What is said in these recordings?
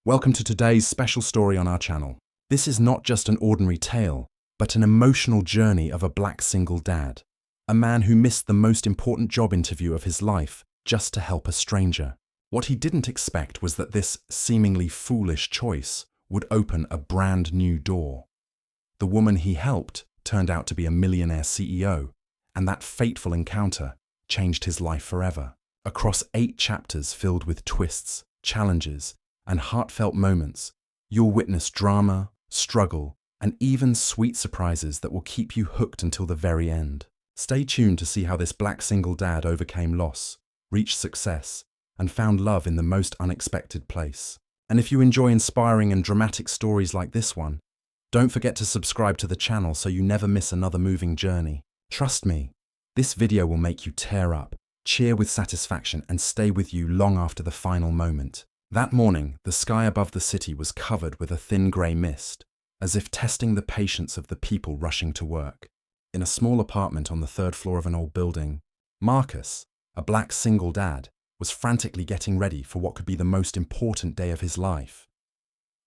Welcome to today's special story on our channel. This is not just an ordinary tale, but an emotional journey of a black single dad. A man who missed the most important job interview of his life just to help a stranger. What he didn't expect was that this seemingly foolish choice would open a brand new door. The woman he helped turned out to be a millionaire CEO, and that fateful encounter changed his life forever. Across 8 chapters filled with twists, challenges, and heartfelt moments, you'll witness drama, struggle, and even sweet surprises that will keep you hooked until the very end. Stay tuned to see how this black single dad overcame loss, reached success, and found love in the most unexpected place. And if you enjoy inspiring and dramatic stories like this one, don't forget to subscribe to the channel so you never miss another moving journey. Trust me, this video will make you tear up, cheer with satisfaction, and stay with you long after the final moment. That morning, the sky above the city was covered with a thin grey mist, as if testing the patience of the people rushing to work. In a small apartment on the 3rd floor of an old building, Marcus, a black single dad, was frantically getting ready for what could be the most important day of his life.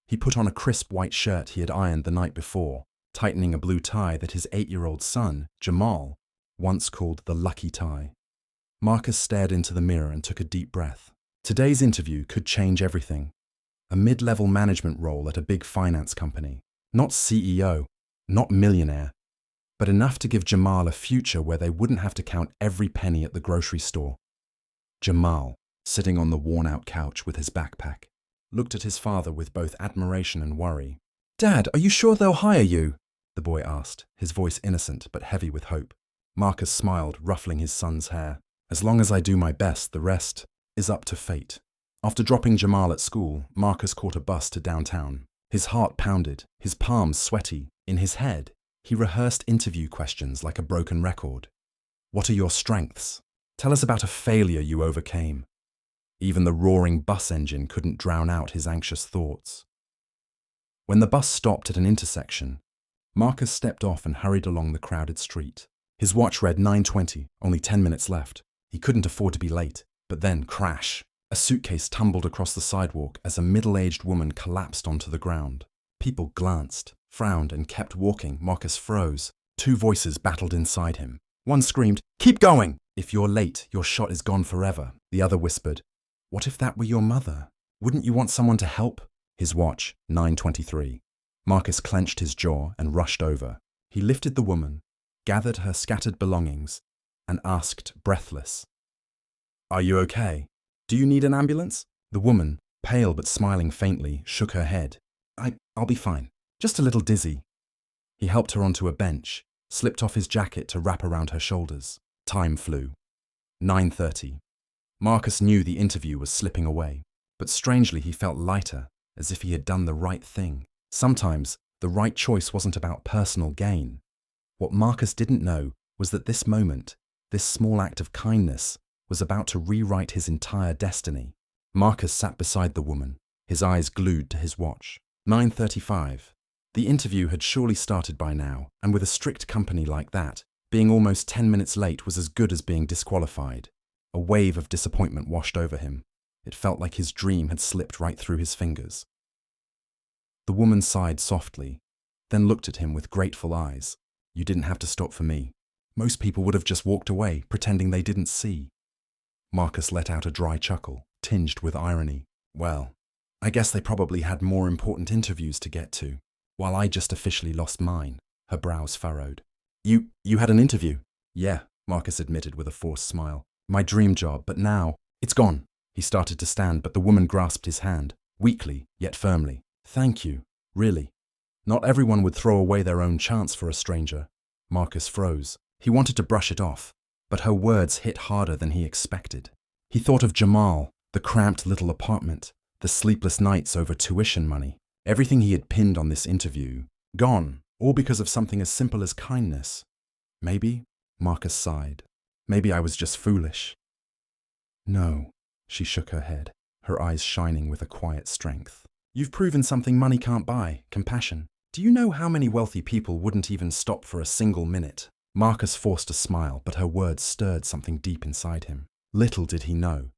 He put on a crisp white shirt he had ironed the night before, tightening a blue tie that his 8-year-old son, Jamal, once called the lucky tie. Marcus stared into the mirror and took a deep breath. Today's interview could change everything. A mid-level management role at a big finance company. Not CEO, not millionaire, but enough to give Jamal a future where they wouldn't have to count every penny at the grocery store. Jamal, sitting on the worn-out couch with his backpack, looked at his father with both admiration and worry. "Dad, are you sure they'll hire you?" the boy asked, his voice innocent but heavy with hope. Marcus smiled, ruffling his son's hair. "As long as I do my best, the rest is up to fate." After dropping Jamal at school, Marcus caught a bus to downtown. His heart pounded, his palms sweaty. In his head, he rehearsed interview questions like a broken record. What are your strengths? Tell us about a failure you overcame. Even the roaring bus engine couldn't drown out his anxious thoughts. When the bus stopped at an intersection, Marcus stepped off and hurried along the crowded street. His watch read 9:20, only 10 minutes left. He couldn't afford to be late. But then, crash! A suitcase tumbled across the sidewalk as a middle-aged woman collapsed onto the ground. People glanced, frowned, and kept walking. Marcus froze. 2 voices battled inside him. One screamed, "Keep going! If you're late, your shot is gone forever." The other whispered, "What if that were your mother? Wouldn't you want someone to help?" His watch, 9:23. Marcus clenched his jaw and rushed over. He lifted the woman, gathered her scattered belongings, and asked, breathless, "Are you okay? Do you need an ambulance?" The woman, pale but smiling faintly, shook her head. I'll be fine. Just a little dizzy." He helped her onto a bench, slipped off his jacket to wrap around her shoulders. Time flew. 9:30. Marcus knew the interview was slipping away, but strangely he felt lighter, as if he had done the right thing. Sometimes, the right choice wasn't about personal gain. What Marcus didn't know was that this moment, this small act of kindness, was about to rewrite his entire destiny. Marcus sat beside the woman, his eyes glued to his watch. 9:35. The interview had surely started by now, and with a strict company like that, being almost 10 minutes late was as good as being disqualified. A wave of disappointment washed over him. It felt like his dream had slipped right through his fingers. The woman sighed softly, then looked at him with grateful eyes. "You didn't have to stop for me. Most people would have just walked away, pretending they didn't see." Marcus let out a dry chuckle, tinged with irony. "Well, I guess they probably had more important interviews to get to, while I just officially lost mine." Her brows furrowed. You had an interview?" "Yeah," Marcus admitted with a forced smile. "My dream job, but now, it's gone." He started to stand, but the woman grasped his hand, weakly, yet firmly. "Thank you, really. Not everyone would throw away their own chance for a stranger." Marcus froze. He wanted to brush it off, but her words hit harder than he expected. He thought of Jamal, the cramped little apartment, the sleepless nights over tuition money, everything he had pinned on this interview. Gone, all because of something as simple as kindness. "Maybe," Marcus sighed, "maybe I was just foolish." "No," she shook her head, her eyes shining with a quiet strength. "You've proven something money can't buy, compassion. Do you know how many wealthy people wouldn't even stop for a single minute?" Marcus forced a smile, but her words stirred something deep inside him. Little did he know.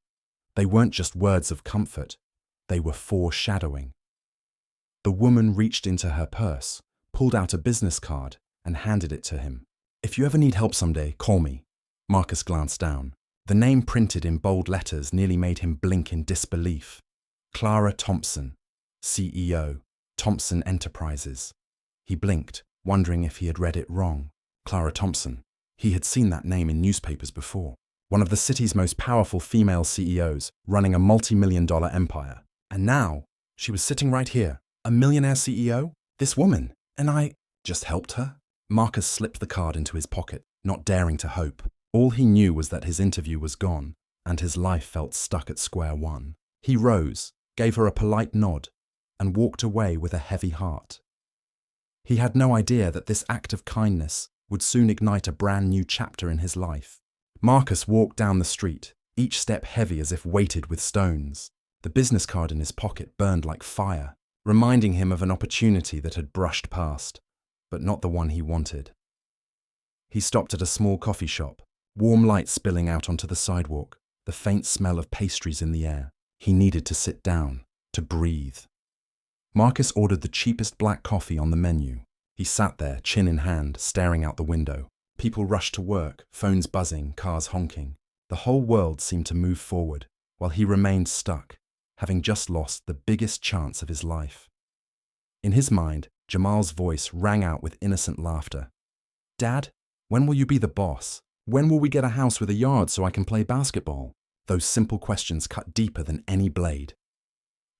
They weren't just words of comfort. They were foreshadowing. The woman reached into her purse, pulled out a business card, and handed it to him. "If you ever need help someday, call me." Marcus glanced down. The name printed in bold letters nearly made him blink in disbelief. Clara Thompson, CEO, Thompson Enterprises. He blinked, wondering if he had read it wrong. Clara Thompson. He had seen that name in newspapers before. One of the city's most powerful female CEOs, running a multi-million-dollar empire. And now, she was sitting right here, a millionaire CEO? This woman. And I just helped her? Marcus slipped the card into his pocket, not daring to hope. All he knew was that his interview was gone, and his life felt stuck at square one. He rose, gave her a polite nod, and walked away with a heavy heart. He had no idea that this act of kindness would soon ignite a brand new chapter in his life. Marcus walked down the street, each step heavy as if weighted with stones. The business card in his pocket burned like fire, reminding him of an opportunity that had brushed past, but not the one he wanted. He stopped at a small coffee shop, warm light spilling out onto the sidewalk, the faint smell of pastries in the air. He needed to sit down, to breathe. Marcus ordered the cheapest black coffee on the menu. He sat there, chin in hand, staring out the window. People rushed to work, phones buzzing, cars honking. The whole world seemed to move forward, while he remained stuck, having just lost the biggest chance of his life. In his mind, Jamal's voice rang out with innocent laughter. "Dad, when will you be the boss? When will we get a house with a yard so I can play basketball?" Those simple questions cut deeper than any blade.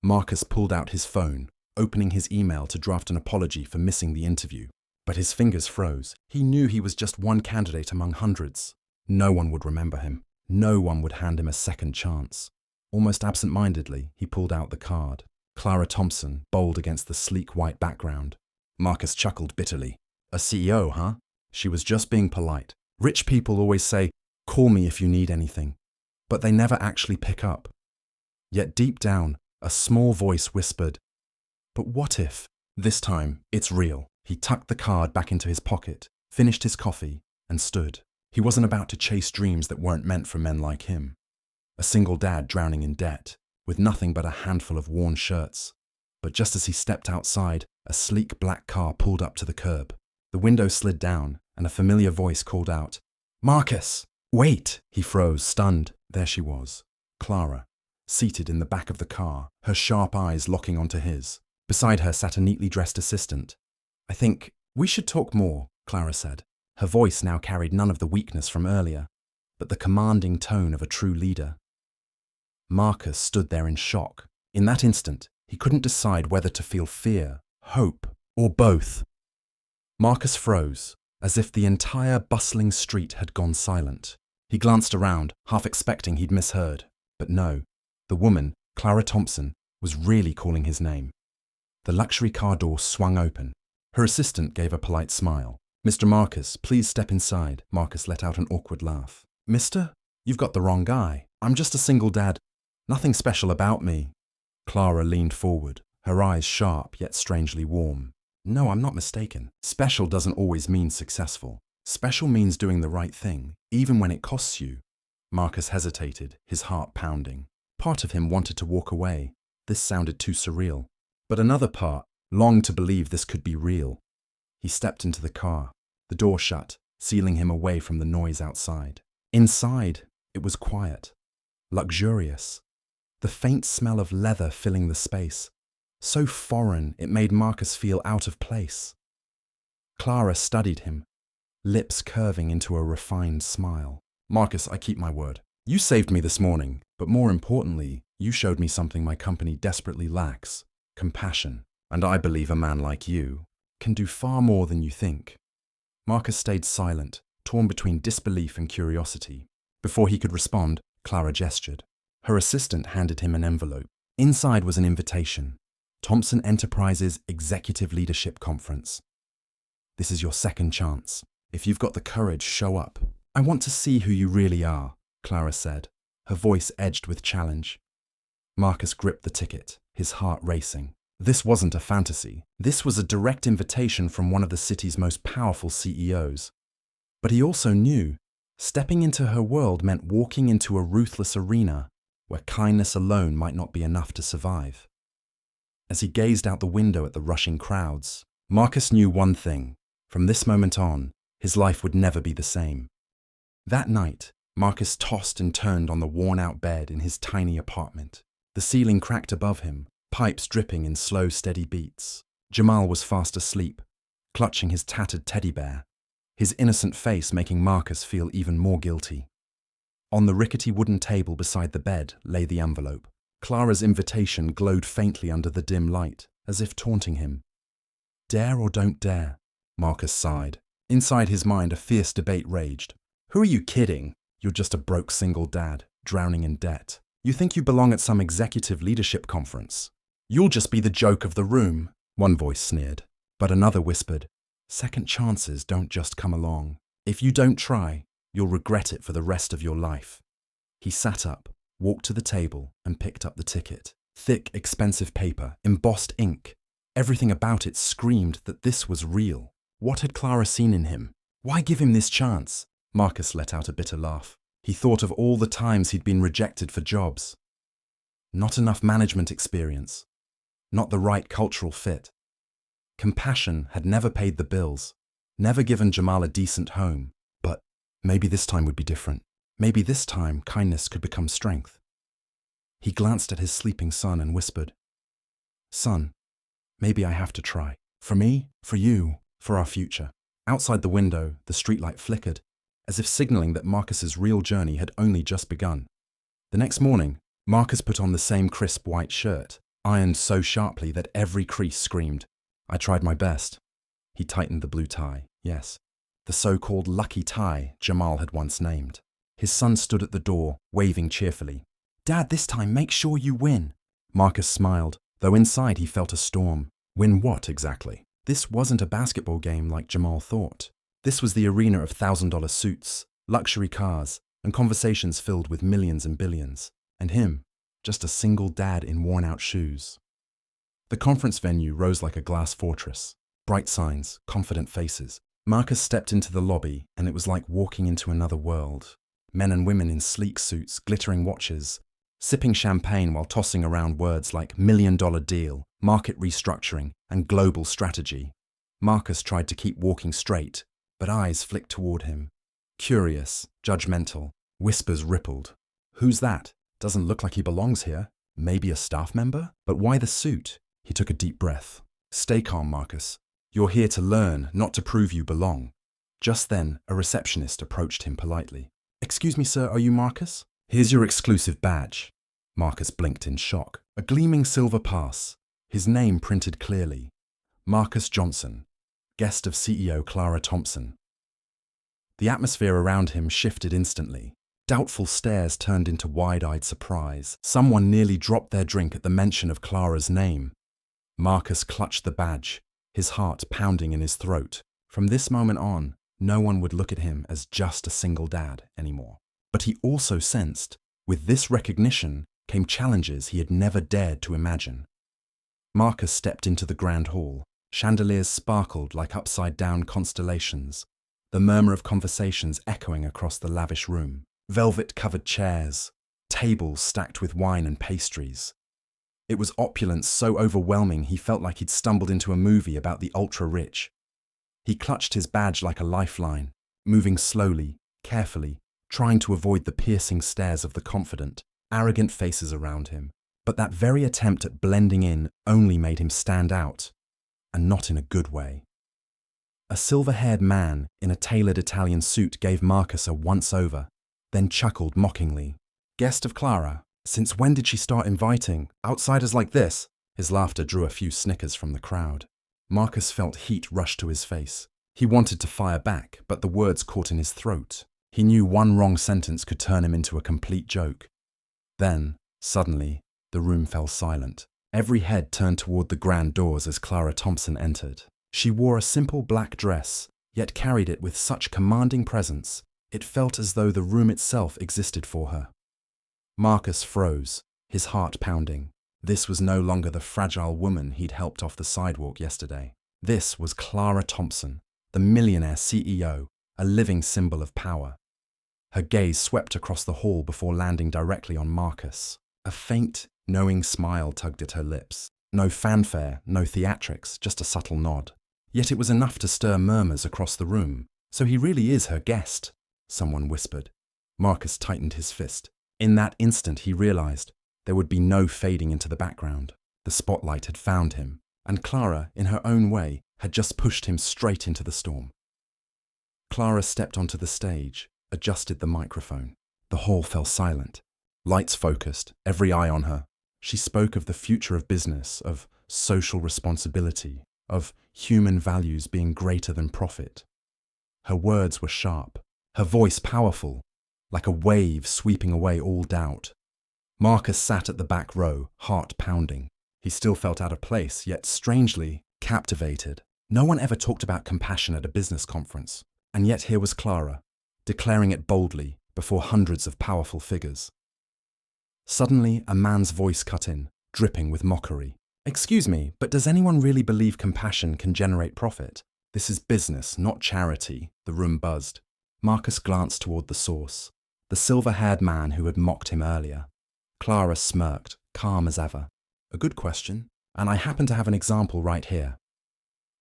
Marcus pulled out his phone, opening his email to draft an apology for missing the interview. But his fingers froze. He knew he was just one candidate among hundreds. No one would remember him. No one would hand him a second chance. Almost absent-mindedly, he pulled out the card. Clara Thompson, bold against the sleek white background. Marcus chuckled bitterly. "A CEO, huh?" She was just being polite. Rich people always say, "Call me if you need anything," but they never actually pick up. Yet deep down, a small voice whispered, "But what if? This time, it's real." He tucked the card back into his pocket, finished his coffee, and stood. He wasn't about to chase dreams that weren't meant for men like him. A single dad drowning in debt, with nothing but a handful of worn shirts. But just as he stepped outside, a sleek black car pulled up to the curb. The window slid down, and a familiar voice called out, "Marcus, wait!" He froze, stunned. There she was, Clara, seated in the back of the car, her sharp eyes locking onto his. Beside her sat a neatly dressed assistant. "I think we should talk more," Clara said. Her voice now carried none of the weakness from earlier, but the commanding tone of a true leader. Marcus stood there in shock. In that instant, he couldn't decide whether to feel fear, hope, or both. Marcus froze, as if the entire bustling street had gone silent. He glanced around, half expecting he'd misheard. But no, the woman, Clara Thompson, was really calling his name. The luxury car door swung open. Her assistant gave a polite smile. "Mr. Marcus, please step inside." Marcus let out an awkward laugh. "Mister? You've got the wrong guy. I'm just a single dad. Nothing special about me." Clara leaned forward, her eyes sharp yet strangely warm. "No, I'm not mistaken. Special doesn't always mean successful. Special means doing the right thing, even when it costs you." Marcus hesitated, his heart pounding. Part of him wanted to walk away. This sounded too surreal. But another part longed to believe this could be real. He stepped into the car, the door shut, sealing him away from the noise outside. Inside, it was quiet, luxurious. The faint smell of leather filling the space, so foreign it made Marcus feel out of place. Clara studied him, lips curving into a refined smile. "Marcus, I keep my word. You saved me this morning, but more importantly, you showed me something my company desperately lacks: compassion. And I believe a man like you can do far more than you think." Marcus stayed silent, torn between disbelief and curiosity. Before he could respond, Clara gestured. Her assistant handed him an envelope. Inside was an invitation. Thompson Enterprises Executive Leadership Conference. "This is your second chance. If you've got the courage, show up. I want to see who you really are," Clara said, her voice edged with challenge. Marcus gripped the ticket, his heart racing. This wasn't a fantasy. This was a direct invitation from one of the city's most powerful CEOs. But he also knew stepping into her world meant walking into a ruthless arena, where kindness alone might not be enough to survive. As he gazed out the window at the rushing crowds, Marcus knew one thing. From this moment on, his life would never be the same. That night, Marcus tossed and turned on the worn-out bed in his tiny apartment. The ceiling cracked above him, pipes dripping in slow, steady beats. Jamal was fast asleep, clutching his tattered teddy bear, his innocent face making Marcus feel even more guilty. On the rickety wooden table beside the bed lay the envelope. Clara's invitation glowed faintly under the dim light, as if taunting him. Dare or don't dare, Marcus sighed. Inside his mind, a fierce debate raged. Who are you kidding? You're just a broke single dad, drowning in debt. You think you belong at some executive leadership conference. You'll just be the joke of the room, one voice sneered. But another whispered, second chances don't just come along. If you don't try, you'll regret it for the rest of your life. He sat up, walked to the table, and picked up the ticket. Thick, expensive paper, embossed ink. Everything about it screamed that this was real. What had Clara seen in him? Why give him this chance? Marcus let out a bitter laugh. He thought of all the times he'd been rejected for jobs. Not enough management experience. Not the right cultural fit. Compassion had never paid the bills, never given Jamal a decent home. But maybe this time would be different. Maybe this time kindness could become strength. He glanced at his sleeping son and whispered, Son, maybe I have to try. For me, for you, for our future. Outside the window, the streetlight flickered, as if signaling that Marcus's real journey had only just begun. The next morning, Marcus put on the same crisp white shirt, ironed so sharply that every crease screamed, I tried my best. He tightened the blue tie, yes, the so-called lucky tie Jamal had once named. His son stood at the door, waving cheerfully. Dad, this time make sure you win. Marcus smiled, though inside he felt a storm. Win what exactly? This wasn't a basketball game like Jamal thought. This was the arena of $1,000 suits, luxury cars, and conversations filled with millions and billions. And him, just a single dad in worn-out shoes. The conference venue rose like a glass fortress. Bright signs, confident faces. Marcus stepped into the lobby, and it was like walking into another world. Men and women in sleek suits, glittering watches, sipping champagne while tossing around words like million-dollar deal, market restructuring, and global strategy. Marcus tried to keep walking straight, but eyes flicked toward him. Curious, judgmental, whispers rippled. Who's that? Doesn't look like he belongs here. Maybe a staff member? But why the suit? He took a deep breath. Stay calm, Marcus. You're here to learn, not to prove you belong. Just then, a receptionist approached him politely. Excuse me, sir, are you Marcus? Here's your exclusive badge. Marcus blinked in shock. A gleaming silver pass. His name printed clearly. Marcus Johnson, guest of CEO Clara Thompson. The atmosphere around him shifted instantly. Doubtful stares turned into wide-eyed surprise. Someone nearly dropped their drink at the mention of Clara's name. Marcus clutched the badge, his heart pounding in his throat. From this moment on, no one would look at him as just a single dad anymore. But he also sensed, with this recognition came challenges he had never dared to imagine. Marcus stepped into the grand hall. Chandeliers sparkled like upside-down constellations, the murmur of conversations echoing across the lavish room. Velvet-covered chairs, tables stacked with wine and pastries. It was opulence so overwhelming he felt like he'd stumbled into a movie about the ultra-rich. He clutched his badge like a lifeline, moving slowly, carefully, trying to avoid the piercing stares of the confident, arrogant faces around him. But that very attempt at blending in only made him stand out, and not in a good way. A silver-haired man in a tailored Italian suit gave Marcus a once-over, then chuckled mockingly. Guest of Clara, since when did she start inviting outsiders like this? His laughter drew a few snickers from the crowd. Marcus felt heat rush to his face. He wanted to fire back, but the words caught in his throat. He knew one wrong sentence could turn him into a complete joke. Then, suddenly, the room fell silent. Every head turned toward the grand doors as Clara Thompson entered. She wore a simple black dress, yet carried it with such commanding presence, it felt as though the room itself existed for her. Marcus froze, his heart pounding. This was no longer the fragile woman he'd helped off the sidewalk yesterday. This was Clara Thompson, the millionaire CEO, a living symbol of power. Her gaze swept across the hall before landing directly on Marcus. A faint, knowing smile tugged at her lips. No fanfare, no theatrics, just a subtle nod. Yet it was enough to stir murmurs across the room. So he really is her guest, someone whispered. Marcus tightened his fist. In that instant he realized there would be no fading into the background. The spotlight had found him, and Clara, in her own way, had just pushed him straight into the storm. Clara stepped onto the stage, adjusted the microphone. The hall fell silent. Lights focused, every eye on her. She spoke of the future of business, of social responsibility, of human values being greater than profit. Her words were sharp, her voice powerful, like a wave sweeping away all doubt. Marcus sat at the back row, heart pounding. He still felt out of place, yet strangely captivated. No one ever talked about compassion at a business conference, and yet here was Clara, declaring it boldly before hundreds of powerful figures. Suddenly, a man's voice cut in, dripping with mockery. "Excuse me, but does anyone really believe compassion can generate profit? This is business, not charity," the room buzzed. Marcus glanced toward the source, the silver-haired man who had mocked him earlier. Clara smirked, calm as ever. "A good question, and I happen to have an example right here."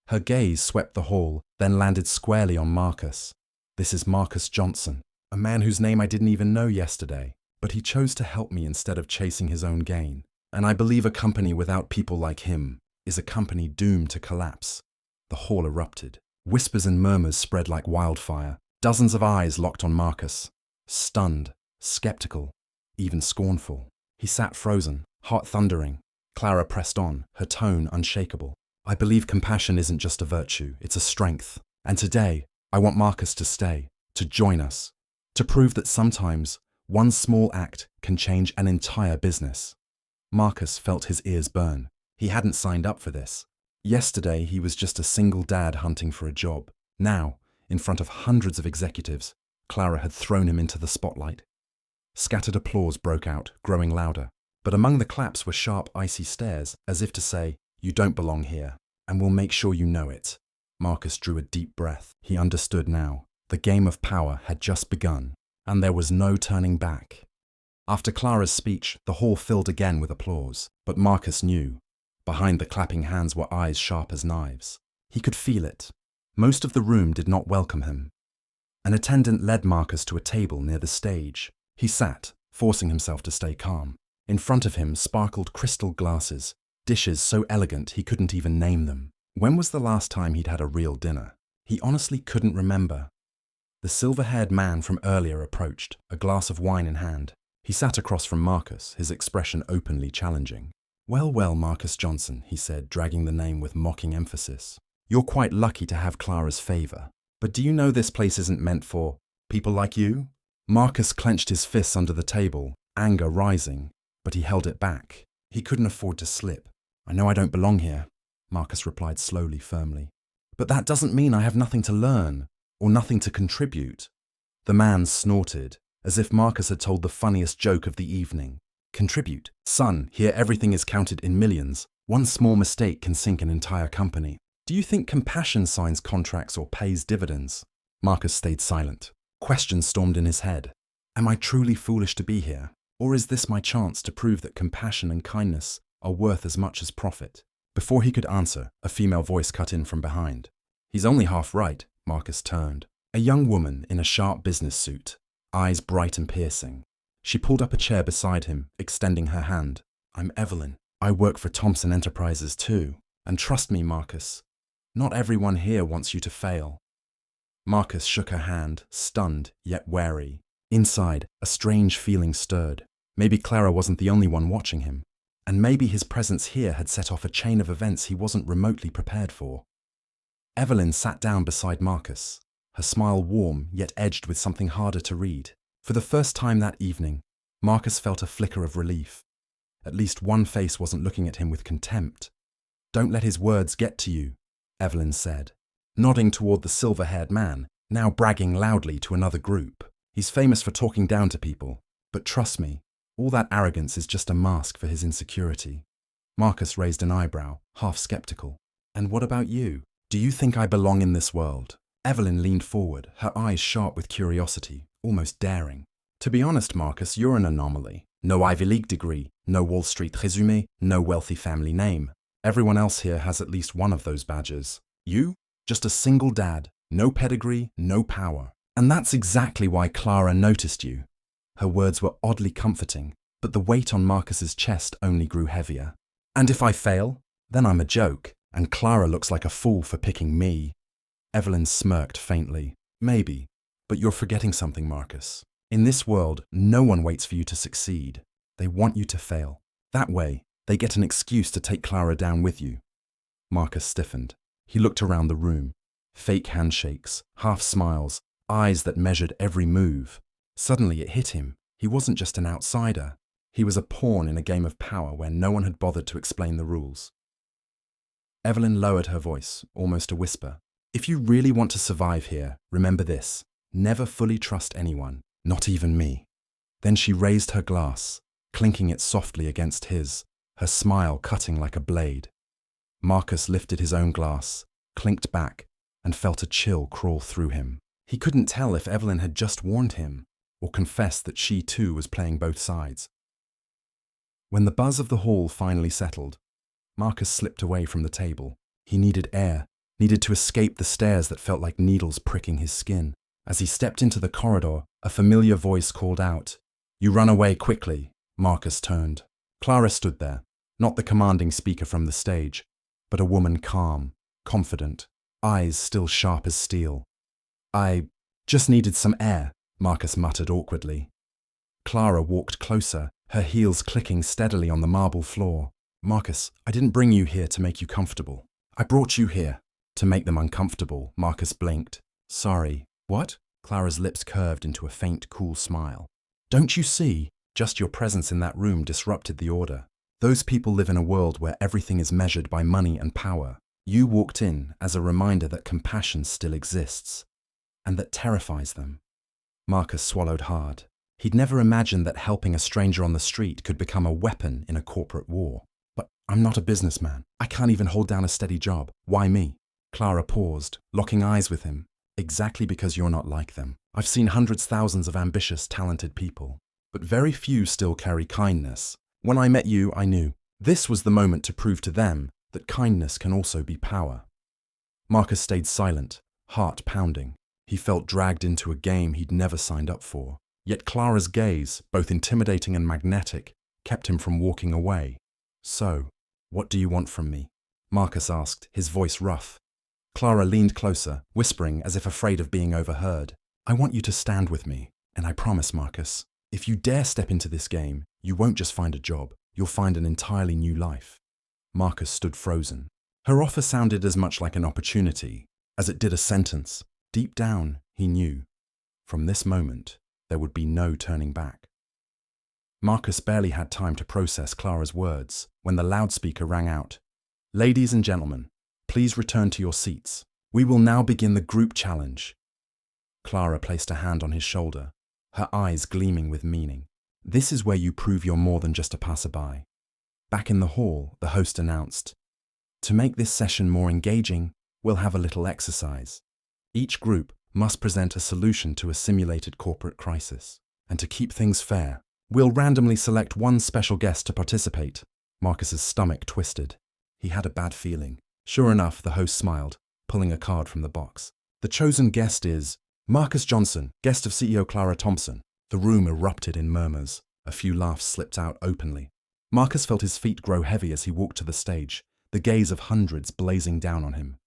Her gaze swept the hall, then landed squarely on Marcus. "This is Marcus Johnson, a man whose name I didn't even know yesterday, but he chose to help me instead of chasing his own gain. And I believe a company without people like him is a company doomed to collapse." The hall erupted. Whispers and murmurs spread like wildfire. Dozens of eyes locked on Marcus. Stunned, skeptical, even scornful. He sat frozen, heart thundering. Clara pressed on, her tone unshakable. "I believe compassion isn't just a virtue, it's a strength. And today, I want Marcus to stay, to join us, to prove that sometimes one small act can change an entire business." Marcus felt his ears burn. He hadn't signed up for this. Yesterday, he was just a single dad hunting for a job. Now, in front of hundreds of executives, Clara had thrown him into the spotlight. Scattered applause broke out, growing louder. But among the claps were sharp, icy stares, as if to say, "You don't belong here, and we'll make sure you know it." Marcus drew a deep breath. He understood now. The game of power had just begun, and there was no turning back. After Clara's speech, the hall filled again with applause, but Marcus knew. Behind the clapping hands were eyes sharp as knives. He could feel it. Most of the room did not welcome him. An attendant led Marcus to a table near the stage. He sat, forcing himself to stay calm. In front of him sparkled crystal glasses, dishes so elegant he couldn't even name them. When was the last time he'd had a real dinner? He honestly couldn't remember. The silver-haired man from earlier approached, a glass of wine in hand. He sat across from Marcus, his expression openly challenging. "Well, well, Marcus Johnson," he said, dragging the name with mocking emphasis. "You're quite lucky to have Clara's favor. But do you know this place isn't meant for people like you?" Marcus clenched his fists under the table, anger rising, but he held it back. He couldn't afford to slip. "I know I don't belong here," Marcus replied slowly, firmly. "But that doesn't mean I have nothing to learn, or nothing to contribute." The man snorted, as if Marcus had told the funniest joke of the evening. "Contribute? Son, here everything is counted in millions. One small mistake can sink an entire company. Do you think compassion signs contracts or pays dividends?" Marcus stayed silent. Questions stormed in his head. Am I truly foolish to be here? Or is this my chance to prove that compassion and kindness are worth as much as profit? Before he could answer, a female voice cut in from behind. "He's only half right." Marcus turned. A young woman in a sharp business suit, eyes bright and piercing. She pulled up a chair beside him, extending her hand. "I'm Evelyn. I work for Thompson Enterprises too. And trust me, Marcus, not everyone here wants you to fail." Marcus shook her hand, stunned yet wary. Inside, a strange feeling stirred. Maybe Clara wasn't the only one watching him. And maybe his presence here had set off a chain of events he wasn't remotely prepared for. Evelyn sat down beside Marcus, her smile warm yet edged with something harder to read. For the first time that evening, Marcus felt a flicker of relief. At least one face wasn't looking at him with contempt. "Don't let his words get to you," Evelyn said, nodding toward the silver-haired man, now bragging loudly to another group. "He's famous for talking down to people, but trust me, all that arrogance is just a mask for his insecurity." Marcus raised an eyebrow, half skeptical. "And what about you? Do you think I belong in this world?" Evelyn leaned forward, her eyes sharp with curiosity. almost daring. To be honest, Marcus, you're an anomaly. No Ivy League degree, no Wall Street résumé, no wealthy family name. Everyone else here has at least one of those badges. You? Just a single dad, no pedigree, no power. And that's exactly why Clara noticed you. Her words were oddly comforting, but the weight on Marcus's chest only grew heavier. And if I fail, then I'm a joke, and Clara looks like a fool for picking me. Evelyn smirked faintly. Maybe, but you're forgetting something, Marcus. In this world, no one waits for you to succeed. They want you to fail. That way, they get an excuse to take Clara down with you. Marcus stiffened. He looked around the room. Fake handshakes, half smiles, eyes that measured every move. Suddenly it hit him. He wasn't just an outsider. He was a pawn in a game of power where no one had bothered to explain the rules. Evelyn lowered her voice, almost a whisper. If you really want to survive here, remember this. Never fully trust anyone, not even me. Then she raised her glass, clinking it softly against his, her smile cutting like a blade. Marcus lifted his own glass, clinked back, and felt a chill crawl through him. He couldn't tell if Evelyn had just warned him, or confessed that she too was playing both sides. When the buzz of the hall finally settled, Marcus slipped away from the table. He needed air, needed to escape the stares that felt like needles pricking his skin. As he stepped into the corridor, a familiar voice called out, "You run away quickly." Marcus turned. Clara stood there, not the commanding speaker from the stage, but a woman calm, confident, eyes still sharp as steel. "I just needed some air," Marcus muttered awkwardly. Clara walked closer, her heels clicking steadily on the marble floor. "Marcus, I didn't bring you here to make you comfortable. I brought you here to make them uncomfortable." Marcus blinked. "Sorry, what?" Clara's lips curved into a faint, cool smile. "Don't you see? Just your presence in that room disrupted the order. Those people live in a world where everything is measured by money and power. You walked in as a reminder that compassion still exists, and that terrifies them." Marcus swallowed hard. He'd never imagined that helping a stranger on the street could become a weapon in a corporate war. "But I'm not a businessman. I can't even hold down a steady job. Why me?" Clara paused, locking eyes with him. "Exactly because you're not like them. I've seen hundreds, thousands of ambitious, talented people, but very few still carry kindness. When I met you, I knew. This was the moment to prove to them that kindness can also be power." Marcus stayed silent, heart pounding. He felt dragged into a game he'd never signed up for. Yet Clara's gaze, both intimidating and magnetic, kept him from walking away. "So, what do you want from me?" Marcus asked, his voice rough. Clara leaned closer, whispering as if afraid of being overheard. "I want you to stand with me, and I promise, Marcus, if you dare step into this game, you won't just find a job, you'll find an entirely new life." Marcus stood frozen. Her offer sounded as much like an opportunity as it did a sentence. Deep down, he knew. From this moment, there would be no turning back. Marcus barely had time to process Clara's words when the loudspeaker rang out. "Ladies and gentlemen, please return to your seats. We will now begin the group challenge." Clara placed a hand on his shoulder, her eyes gleaming with meaning. "This is where you prove you're more than just a passerby." Back in the hall, the host announced, "To make this session more engaging, we'll have a little exercise. Each group must present a solution to a simulated corporate crisis. And to keep things fair, we'll randomly select one special guest to participate." Marcus's stomach twisted. He had a bad feeling. Sure enough, the host smiled, pulling a card from the box. "The chosen guest is Marcus Johnson, guest of CEO Clara Thompson." The room erupted in murmurs. A few laughs slipped out openly. Marcus felt his feet grow heavy as he walked to the stage, the gaze of hundreds blazing down on him.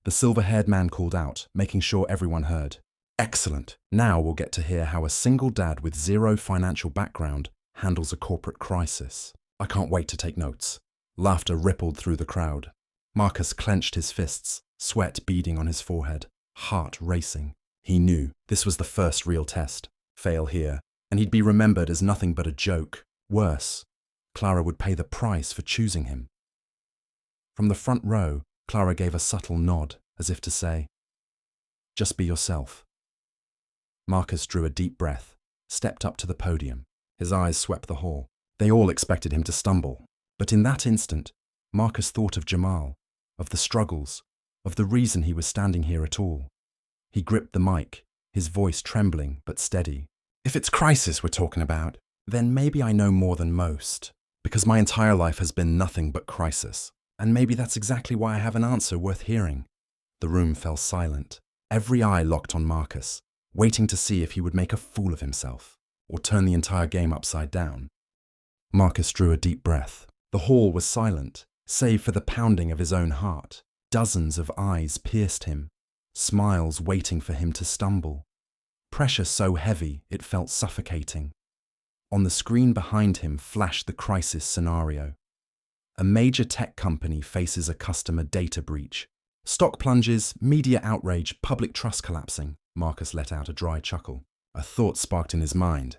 The silver-haired man called out, making sure everyone heard. "Excellent. Now we'll get to hear how a single dad with zero financial background handles a corporate crisis. I can't wait to take notes." Laughter rippled through the crowd. Marcus clenched his fists, sweat beading on his forehead, heart racing. He knew this was the first real test. Fail here, and he'd be remembered as nothing but a joke. Worse, Clara would pay the price for choosing him. From the front row, Clara gave a subtle nod, as if to say, "Just be yourself." Marcus drew a deep breath, stepped up to the podium. His eyes swept the hall. They all expected him to stumble. But in that instant, Marcus thought of Jamal, of the struggles, of the reason he was standing here at all. He gripped the mic, his voice trembling but steady. If it's crisis we're talking about, then maybe I know more than most, because my entire life has been nothing but crisis. And maybe that's exactly why I have an answer worth hearing. The room fell silent, every eye locked on Marcus, waiting to see if he would make a fool of himself, or turn the entire game upside down. Marcus drew a deep breath. The hall was silent, save for the pounding of his own heart. Dozens of eyes pierced him, smiles waiting for him to stumble. Pressure so heavy it felt suffocating. On the screen behind him flashed the crisis scenario. A major tech company faces a customer data breach. Stock plunges, media outrage, public trust collapsing. Marcus let out a dry chuckle. A thought sparked in his mind.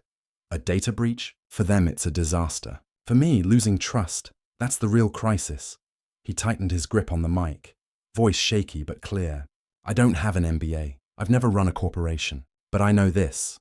A data breach? For them it's a disaster. For me, losing trust, that's the real crisis. He tightened his grip on the mic, voice shaky but clear. I don't have an MBA. I've never run a corporation. But I know this.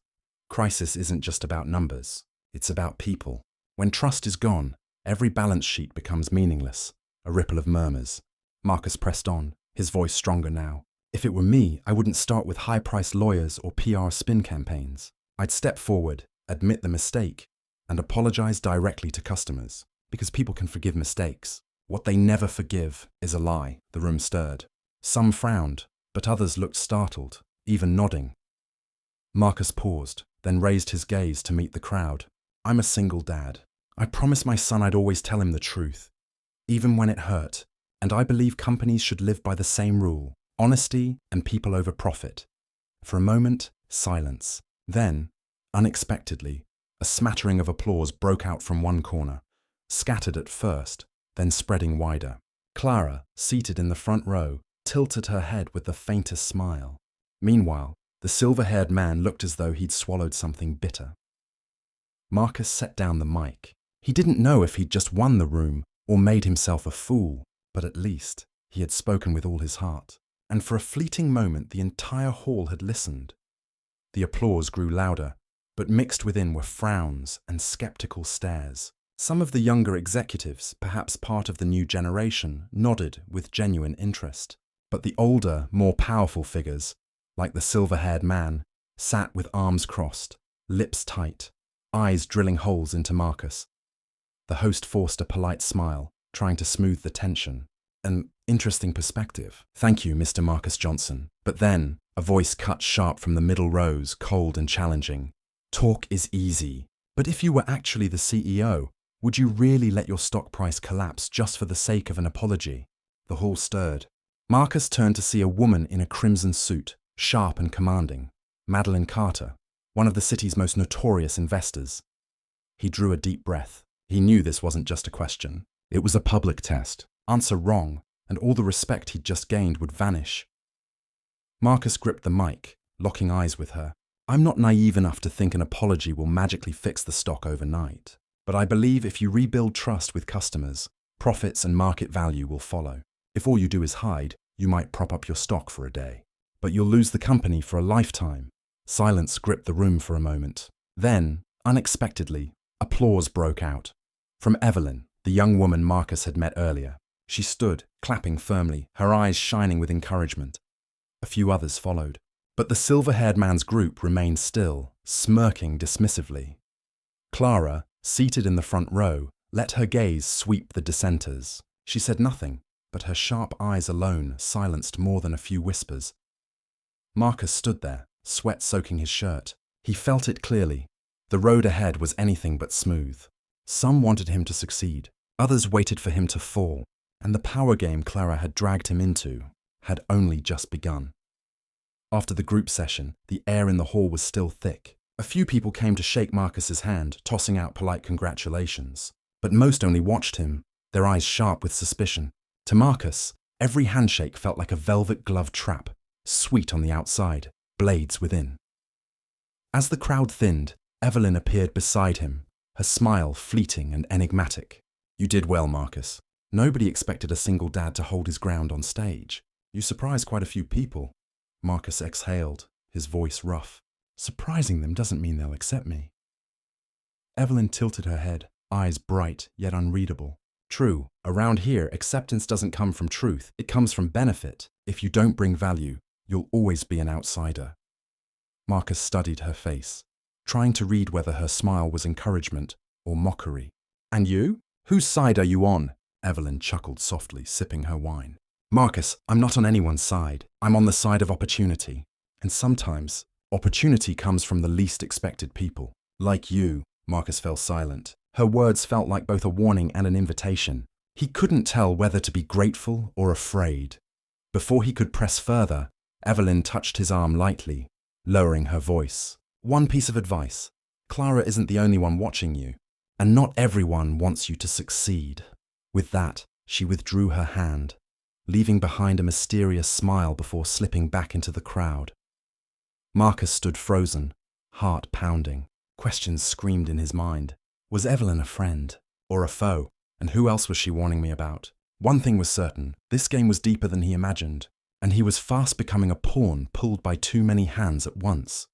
Crisis isn't just about numbers. It's about people. When trust is gone, every balance sheet becomes meaningless. A ripple of murmurs. Marcus pressed on, his voice stronger now. If it were me, I wouldn't start with high-priced lawyers or PR spin campaigns. I'd step forward, admit the mistake, and apologize directly to customers. Because people can forgive mistakes. What they never forgive is a lie. The room stirred. Some frowned, but others looked startled, even nodding. Marcus paused, then raised his gaze to meet the crowd. I'm a single dad. I promised my son I'd always tell him the truth, even when it hurt, and I believe companies should live by the same rule, honesty and people over profit. For a moment, silence. Then, unexpectedly, a smattering of applause broke out from one corner, scattered at first, then spreading wider. Clara, seated in the front row, tilted her head with the faintest smile. Meanwhile, the silver-haired man looked as though he'd swallowed something bitter. Marcus set down the mic. He didn't know if he'd just won the room or made himself a fool, but at least he had spoken with all his heart. And for a fleeting moment, the entire hall had listened. The applause grew louder, but mixed within were frowns and skeptical stares. Some of the younger executives, perhaps part of the new generation, nodded with genuine interest. But the older, more powerful figures, like the silver-haired man, sat with arms crossed, lips tight, eyes drilling holes into Marcus. The host forced a polite smile, trying to smooth the tension. An interesting perspective. Thank you, Mr. Marcus Johnson. But then, a voice cut sharp from the middle rows, cold and challenging. Talk is easy. But if you were actually the CEO, would you really let your stock price collapse just for the sake of an apology? The hall stirred. Marcus turned to see a woman in a crimson suit, sharp and commanding. Madeline Carter, one of the city's most notorious investors. He drew a deep breath. He knew this wasn't just a question. It was a public test. Answer wrong, and all the respect he'd just gained would vanish. Marcus gripped the mic, locking eyes with her. I'm not naive enough to think an apology will magically fix the stock overnight. But I believe if you rebuild trust with customers, profits and market value will follow. If all you do is hide, you might prop up your stock for a day. But you'll lose the company for a lifetime. Silence gripped the room for a moment. Then, unexpectedly, applause broke out. From Evelyn, the young woman Marcus had met earlier. She stood, clapping firmly, her eyes shining with encouragement. A few others followed. But the silver-haired man's group remained still, smirking dismissively. Clara, seated in the front row, let her gaze sweep the dissenters. She said nothing, but her sharp eyes alone silenced more than a few whispers. Marcus stood there, sweat soaking his shirt. He felt it clearly. The road ahead was anything but smooth. Some wanted him to succeed. Others waited for him to fall. And the power game Clara had dragged him into had only just begun. After the group session, the air in the hall was still thick. A few people came to shake Marcus's hand, tossing out polite congratulations. But most only watched him, their eyes sharp with suspicion. To Marcus, every handshake felt like a velvet-gloved trap, sweet on the outside, blades within. As the crowd thinned, Evelyn appeared beside him, her smile fleeting and enigmatic. You did well, Marcus. Nobody expected a single dad to hold his ground on stage. You surprised quite a few people. Marcus exhaled, his voice rough. Surprising them doesn't mean they'll accept me. Evelyn tilted her head, eyes bright yet unreadable. True, around here, acceptance doesn't come from truth. It comes from benefit. If you don't bring value, you'll always be an outsider. Marcus studied her face, trying to read whether her smile was encouragement or mockery. And you? Whose side are you on? Evelyn chuckled softly, sipping her wine. Marcus, I'm not on anyone's side. I'm on the side of opportunity. And sometimes, opportunity comes from the least expected people. Like you. Marcus fell silent. Her words felt like both a warning and an invitation. He couldn't tell whether to be grateful or afraid. Before he could press further, Evelyn touched his arm lightly, lowering her voice. One piece of advice. Clara isn't the only one watching you, and not everyone wants you to succeed. With that, she withdrew her hand, leaving behind a mysterious smile before slipping back into the crowd. Marcus stood frozen, heart pounding. Questions screamed in his mind. Was Evelyn a friend or a foe? And who else was she warning me about? One thing was certain, this game was deeper than he imagined, and he was fast becoming a pawn pulled by too many hands at once.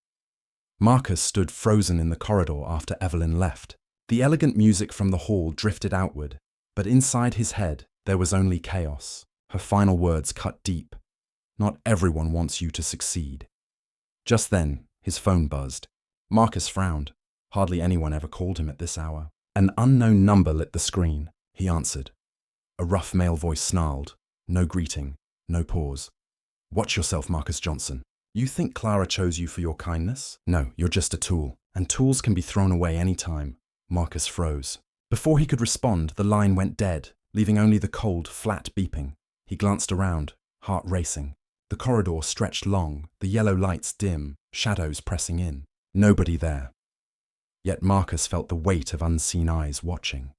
Marcus stood frozen in the corridor after Evelyn left. The elegant music from the hall drifted outward, but inside his head there was only chaos. Her final words cut deep. Not everyone wants you to succeed. Just then, his phone buzzed. Marcus frowned. Hardly anyone ever called him at this hour. An unknown number lit the screen. He answered. A rough male voice snarled. No greeting, no pause. Watch yourself, Marcus Johnson. You think Clara chose you for your kindness? No, you're just a tool, and tools can be thrown away any time. Marcus froze. Before he could respond, the line went dead, leaving only the cold, flat beeping. He glanced around, heart racing. The corridor stretched long, the yellow lights dim, shadows pressing in. Nobody there. Yet Marcus felt the weight of unseen eyes watching.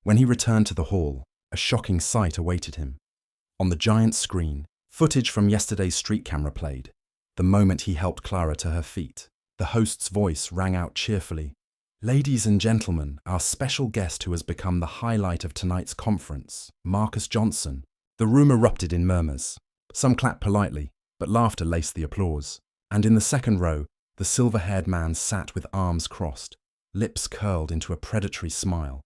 When he returned to the hall, a shocking sight awaited him. On the giant screen, footage from yesterday's street camera played. The moment he helped Clara to her feet, the host's voice rang out cheerfully. Ladies and gentlemen, our special guest who has become the highlight of tonight's conference, Marcus Johnson. The room erupted in murmurs. Some clapped politely, but laughter laced the applause. And in the second row, the silver-haired man sat with arms crossed, lips curled into a predatory smile.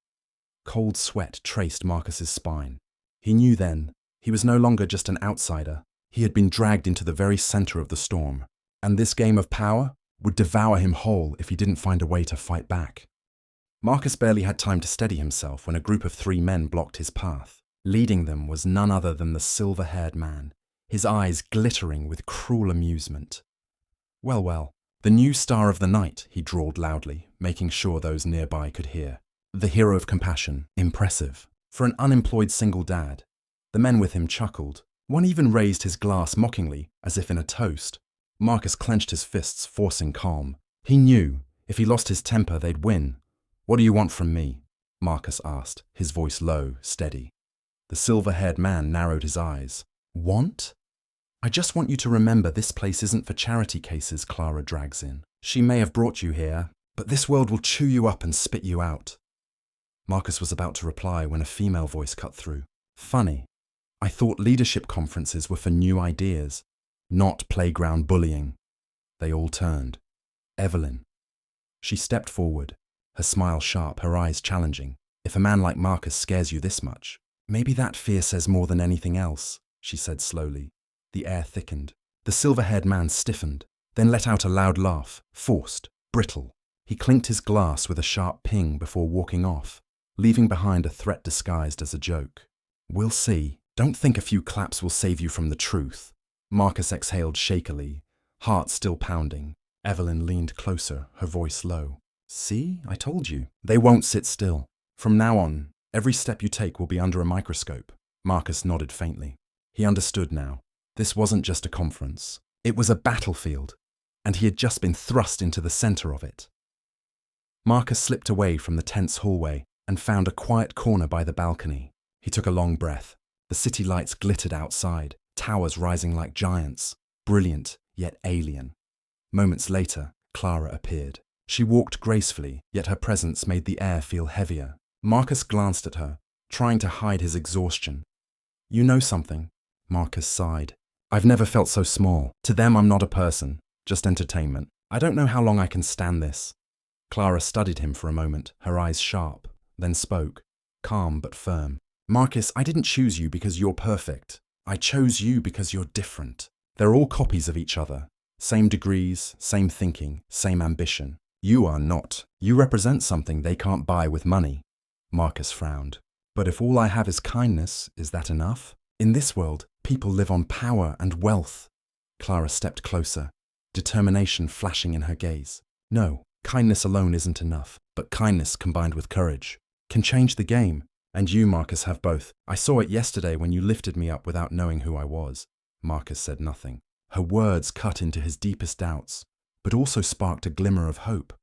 Cold sweat traced Marcus's spine. He knew then, he was no longer just an outsider. He had been dragged into the very center of the storm. And this game of power would devour him whole if he didn't find a way to fight back. Marcus barely had time to steady himself when a group of 3 men blocked his path. Leading them was none other than the silver-haired man, his eyes glittering with cruel amusement. Well, well. The new star of the night, he drawled loudly, making sure those nearby could hear. The hero of compassion, impressive. For an unemployed single dad. The men with him chuckled. One even raised his glass mockingly, as if in a toast. Marcus clenched his fists, forcing calm. He knew, if he lost his temper, they'd win. What do you want from me? Marcus asked, his voice low, steady. The silver-haired man narrowed his eyes. Want? I just want you to remember this place isn't for charity cases Clara drags in. She may have brought you here, but this world will chew you up and spit you out. Marcus was about to reply when a female voice cut through. Funny. I thought leadership conferences were for new ideas, not playground bullying. They all turned. Evelyn. She stepped forward, her smile sharp, her eyes challenging. If a man like Marcus scares you this much, maybe that fear says more than anything else, she said slowly. The air thickened. The silver-haired man stiffened, then let out a loud laugh, forced, brittle. He clinked his glass with a sharp ping before walking off, leaving behind a threat disguised as a joke. We'll see. Don't think a few claps will save you from the truth. Marcus exhaled shakily, heart still pounding. Evelyn leaned closer, her voice low. See, I told you. They won't sit still. From now on, every step you take will be under a microscope. Marcus nodded faintly. He understood now. This wasn't just a conference. It was a battlefield, and he had just been thrust into the center of it. Marcus slipped away from the tense hallway and found a quiet corner by the balcony. He took a long breath. The city lights glittered outside, towers rising like giants, brilliant yet alien. Moments later, Clara appeared. She walked gracefully, yet her presence made the air feel heavier. Marcus glanced at her, trying to hide his exhaustion. You know something? Marcus sighed. I've never felt so small. To them, I'm not a person, just entertainment. I don't know how long I can stand this. Clara studied him for a moment, her eyes sharp, then spoke, calm but firm. Marcus, I didn't choose you because you're perfect. I chose you because you're different. They're all copies of each other, Same degrees, same thinking, same ambition. You are not. You represent something they can't buy with money. Marcus frowned. But if all I have is kindness, is that enough? In this world, people live on power and wealth. Clara stepped closer, determination flashing in her gaze. No, kindness alone isn't enough, but kindness combined with courage can change the game. And you, Marcus, have both. I saw it yesterday when you lifted me up without knowing who I was. Marcus said nothing. Her words cut into his deepest doubts, but also sparked a glimmer of hope.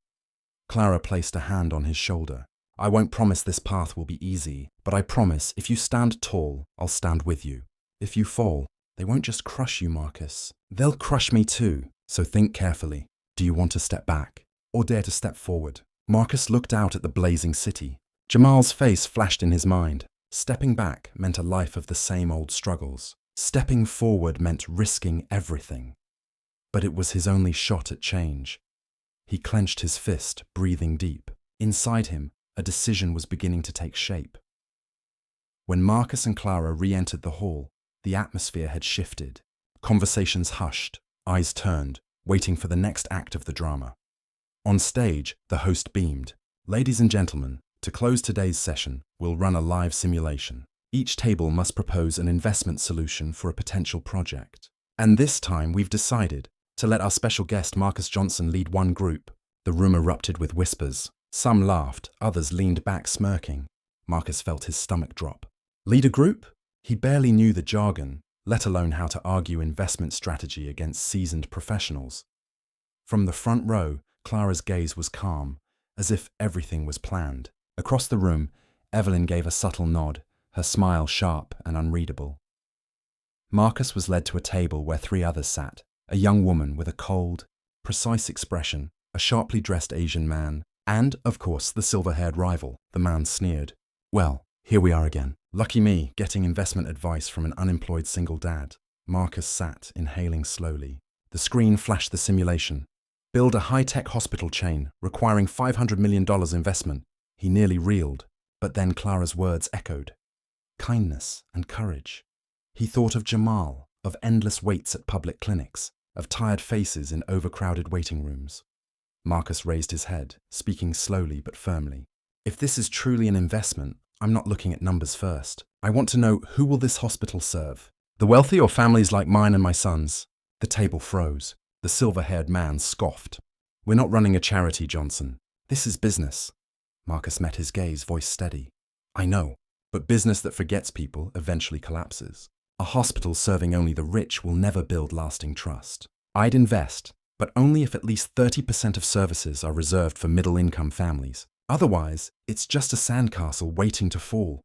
Clara placed a hand on his shoulder. I won't promise this path will be easy, but I promise if you stand tall, I'll stand with you. If you fall, they won't just crush you, Marcus. They'll crush me too, so think carefully. Do you want to step back, or dare to step forward? Marcus looked out at the blazing city. Jamal's face flashed in his mind. Stepping back meant a life of the same old struggles. Stepping forward meant risking everything. But it was his only shot at change. He clenched his fist, breathing deep. Inside him, a decision was beginning to take shape. When Marcus and Clara re-entered the hall, the atmosphere had shifted. Conversations hushed, eyes turned, waiting for the next act of the drama. On stage, the host beamed. Ladies and gentlemen, to close today's session, we'll run a live simulation. Each table must propose an investment solution for a potential project. And this time we've decided to let our special guest Marcus Johnson lead one group. The room erupted with whispers. Some laughed, others leaned back smirking. Marcus felt his stomach drop. Lead a group? He barely knew the jargon, let alone how to argue investment strategy against seasoned professionals. From the front row, Clara's gaze was calm, as if everything was planned. Across the room, Evelyn gave a subtle nod, her smile sharp and unreadable. Marcus was led to a table where three others sat, a young woman with a cold, precise expression, a sharply dressed Asian man, and, of course, the silver-haired rival. The man sneered. Well, here we are again. Lucky me, getting investment advice from an unemployed single dad. Marcus sat, inhaling slowly. The screen flashed the simulation. Build a high-tech hospital chain, requiring $500 million investment. He nearly reeled, but then Clara's words echoed. Kindness and courage. He thought of Jamal, of endless waits at public clinics, of tired faces in overcrowded waiting rooms. Marcus raised his head, speaking slowly but firmly. If this is truly an investment, I'm not looking at numbers first. I want to know, who will this hospital serve? The wealthy or families like mine and my sons? The table froze. The silver-haired man scoffed. We're not running a charity, Johnson. This is business. Marcus met his gaze, voice steady. I know, but business that forgets people eventually collapses. A hospital serving only the rich will never build lasting trust. I'd invest, but only if at least 30% of services are reserved for middle-income families. Otherwise, it's just a sandcastle waiting to fall.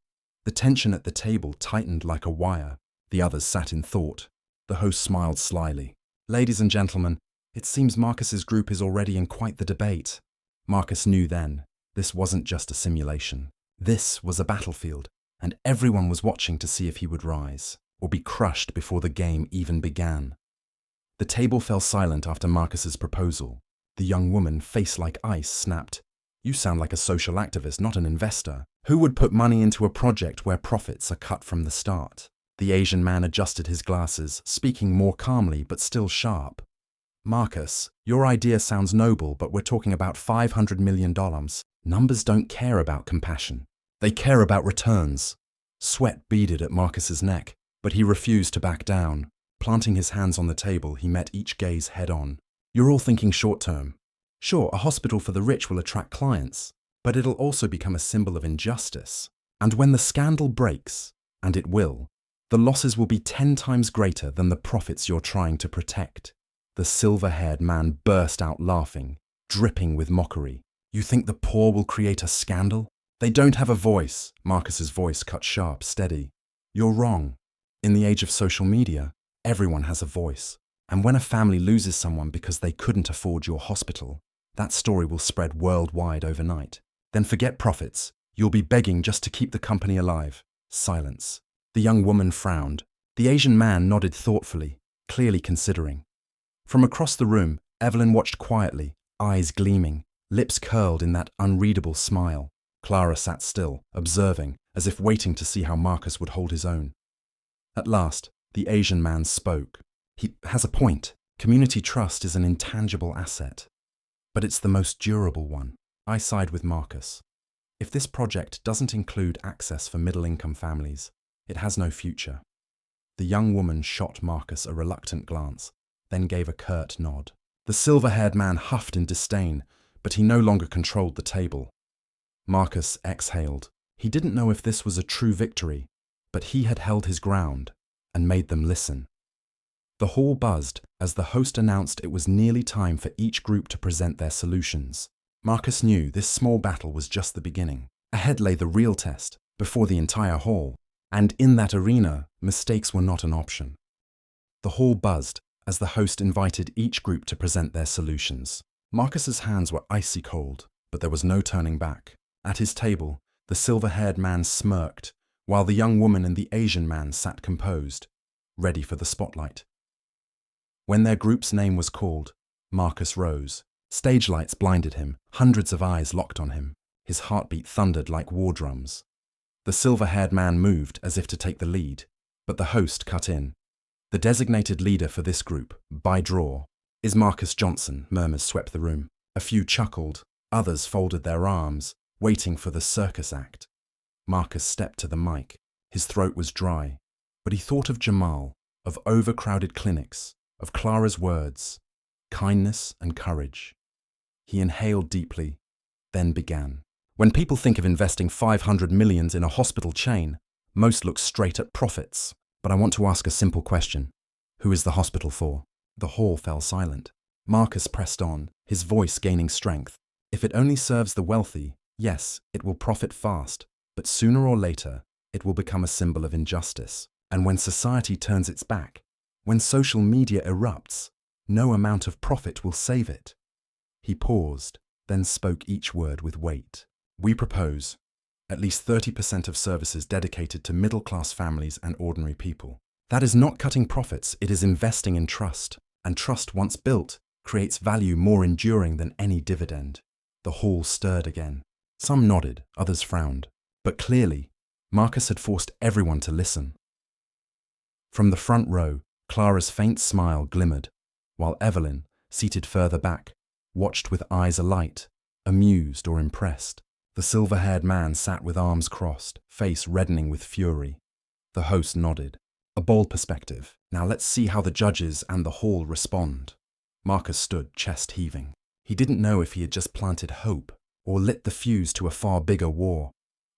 The tension at the table tightened like a wire. The others sat in thought. The host smiled slyly. Ladies and gentlemen, it seems Marcus's group is already in quite the debate. Marcus knew then, this wasn't just a simulation. This was a battlefield, and everyone was watching to see if he would rise, or be crushed before the game even began. The table fell silent after Marcus's proposal. The young woman, face like ice, snapped, You sound like a social activist, not an investor. Who would put money into a project where profits are cut from the start? The Asian man adjusted his glasses, speaking more calmly but still sharp. Marcus, your idea sounds noble, but we're talking about $500 million. Numbers don't care about compassion. They care about returns. Sweat beaded at Marcus's neck, but he refused to back down. Planting his hands on the table, he met each gaze head-on. You're all thinking short-term. Sure, a hospital for the rich will attract clients, but it'll also become a symbol of injustice. And when the scandal breaks, and it will, the losses will be 10 times greater than the profits you're trying to protect. The silver-haired man burst out laughing, dripping with mockery. You think the poor will create a scandal? They don't have a voice. Marcus's voice cut sharp, steady. You're wrong. In the age of social media, everyone has a voice. And when a family loses someone because they couldn't afford your hospital, that story will spread worldwide overnight. Then forget profits. You'll be begging just to keep the company alive. Silence. The young woman frowned. The Asian man nodded thoughtfully, clearly considering. From across the room, Evelyn watched quietly, eyes gleaming, lips curled in that unreadable smile. Clara sat still, observing, as if waiting to see how Marcus would hold his own. At last, the Asian man spoke. He has a point. Community trust is an intangible asset, but it's the most durable one. I side with Marcus. If this project doesn't include access for middle-income families, it has no future. The young woman shot Marcus a reluctant glance, then gave a curt nod. The silver-haired man huffed in disdain, but he no longer controlled the table. Marcus exhaled. He didn't know if this was a true victory, but he had held his ground and made them listen. The hall buzzed as the host announced it was nearly time for each group to present their solutions. Marcus knew this small battle was just the beginning. Ahead lay the real test, before the entire hall, and in that arena, mistakes were not an option. The hall buzzed as the host invited each group to present their solutions. Marcus's hands were icy cold, but there was no turning back. At his table, the silver-haired man smirked, while the young woman and the Asian man sat composed, ready for the spotlight. When their group's name was called, Marcus rose. Stage lights blinded him, hundreds of eyes locked on him. His heartbeat thundered like war drums. The silver-haired man moved as if to take the lead, but the host cut in. The designated leader for this group, by draw, is Marcus Johnson. Murmurs swept the room. A few chuckled, others folded their arms, waiting for the circus act. Marcus stepped to the mic. His throat was dry, but he thought of Jamal, of overcrowded clinics, of Clara's words, kindness and courage. He inhaled deeply, then began. When people think of investing $500 million in a hospital chain, most look straight at profits. But I want to ask a simple question. Who is the hospital for? The hall fell silent. Marcus pressed on, his voice gaining strength. If it only serves the wealthy, yes, it will profit fast, but sooner or later, it will become a symbol of injustice. And when society turns its back, when social media erupts, no amount of profit will save it. He paused, then spoke each word with weight. We propose at least 30% of services dedicated to middle-class families and ordinary people. That is not cutting profits, it is investing in trust. And trust, once built, creates value more enduring than any dividend. The hall stirred again. Some nodded, others frowned. But clearly, Marcus had forced everyone to listen. From the front row, Clara's faint smile glimmered, while Evelyn, seated further back, watched with eyes alight, amused or impressed. The silver-haired man sat with arms crossed, face reddening with fury. The host nodded. A bold perspective. Now let's see how the judges and the hall respond. Marcus stood, chest heaving. He didn't know if he had just planted hope or lit the fuse to a far bigger war.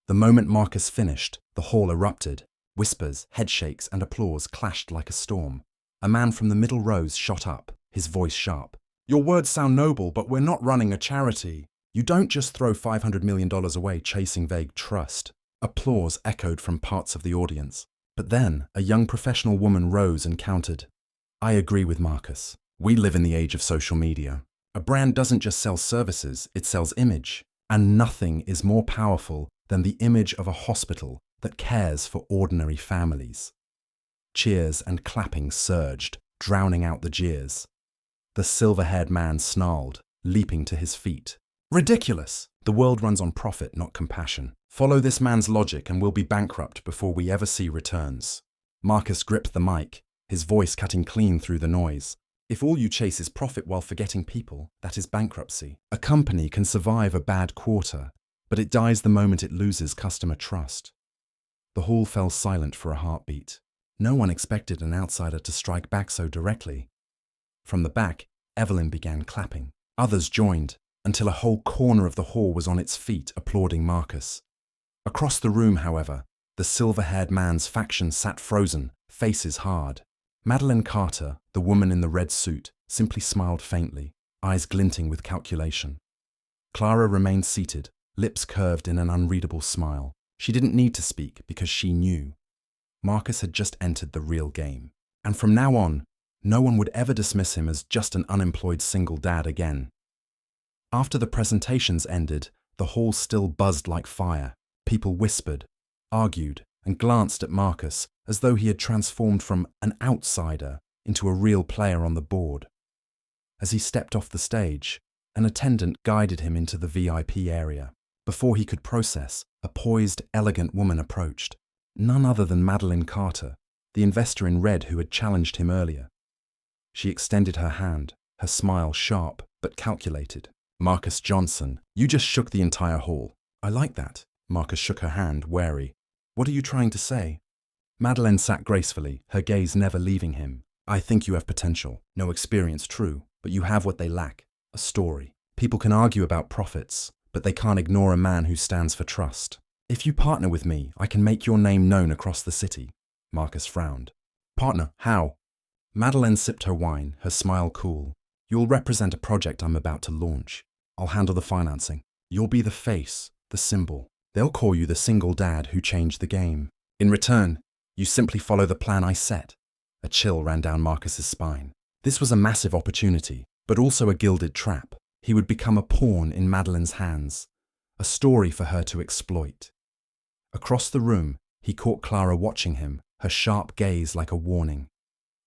The moment Marcus finished, the hall erupted. Whispers, headshakes, and applause clashed like a storm. A man from the middle rows shot up, his voice sharp. Your words sound noble, but we're not running a charity. You don't just throw $500 million away chasing vague trust. Applause echoed from parts of the audience. But then, a young professional woman rose and countered. I agree with Marcus. We live in the age of social media. A brand doesn't just sell services, it sells image. And nothing is more powerful than the image of a hospital that cares for ordinary families. Cheers and clapping surged, drowning out the jeers. The silver-haired man snarled, leaping to his feet. Ridiculous! The world runs on profit, not compassion. Follow this man's logic and we'll be bankrupt before we ever see returns. Marcus gripped the mic, his voice cutting clean through the noise. If all you chase is profit while forgetting people, that is bankruptcy. A company can survive a bad quarter, but it dies the moment it loses customer trust. The hall fell silent for a heartbeat. No one expected an outsider to strike back so directly. From the back, Evelyn began clapping. Others joined, until a whole corner of the hall was on its feet applauding Marcus. Across the room, however, the silver-haired man's faction sat frozen, faces hard. Madeline Carter, the woman in the red suit, simply smiled faintly, eyes glinting with calculation. Clara remained seated, lips curved in an unreadable smile. She didn't need to speak because she knew. Marcus had just entered the real game. And from now on, no one would ever dismiss him as just an unemployed single dad again. After the presentations ended, the hall still buzzed like fire. People whispered, argued, and glanced at Marcus as though he had transformed from an outsider into a real player on the board. As he stepped off the stage, an attendant guided him into the VIP area. Before he could process, a poised, elegant woman approached. None other than Madeline Carter, the investor in red who had challenged him earlier. She extended her hand, her smile sharp but calculated. Marcus Johnson, you just shook the entire hall. I like that. Marcus shook her hand, wary. What are you trying to say? Madeleine sat gracefully, her gaze never leaving him. I think you have potential. No experience, true, but you have what they lack. A story. People can argue about profits, but they can't ignore a man who stands for trust. If you partner with me, I can make your name known across the city. Marcus frowned. Partner, how? Madeleine sipped her wine, her smile cool. You'll represent a project I'm about to launch. I'll handle the financing. You'll be the face, the symbol. They'll call you the single dad who changed the game. In return, you simply follow the plan I set. A chill ran down Marcus's spine. This was a massive opportunity, but also a gilded trap. He would become a pawn in Madeleine's hands, a story for her to exploit. Across the room, he caught Clara watching him, her sharp gaze like a warning.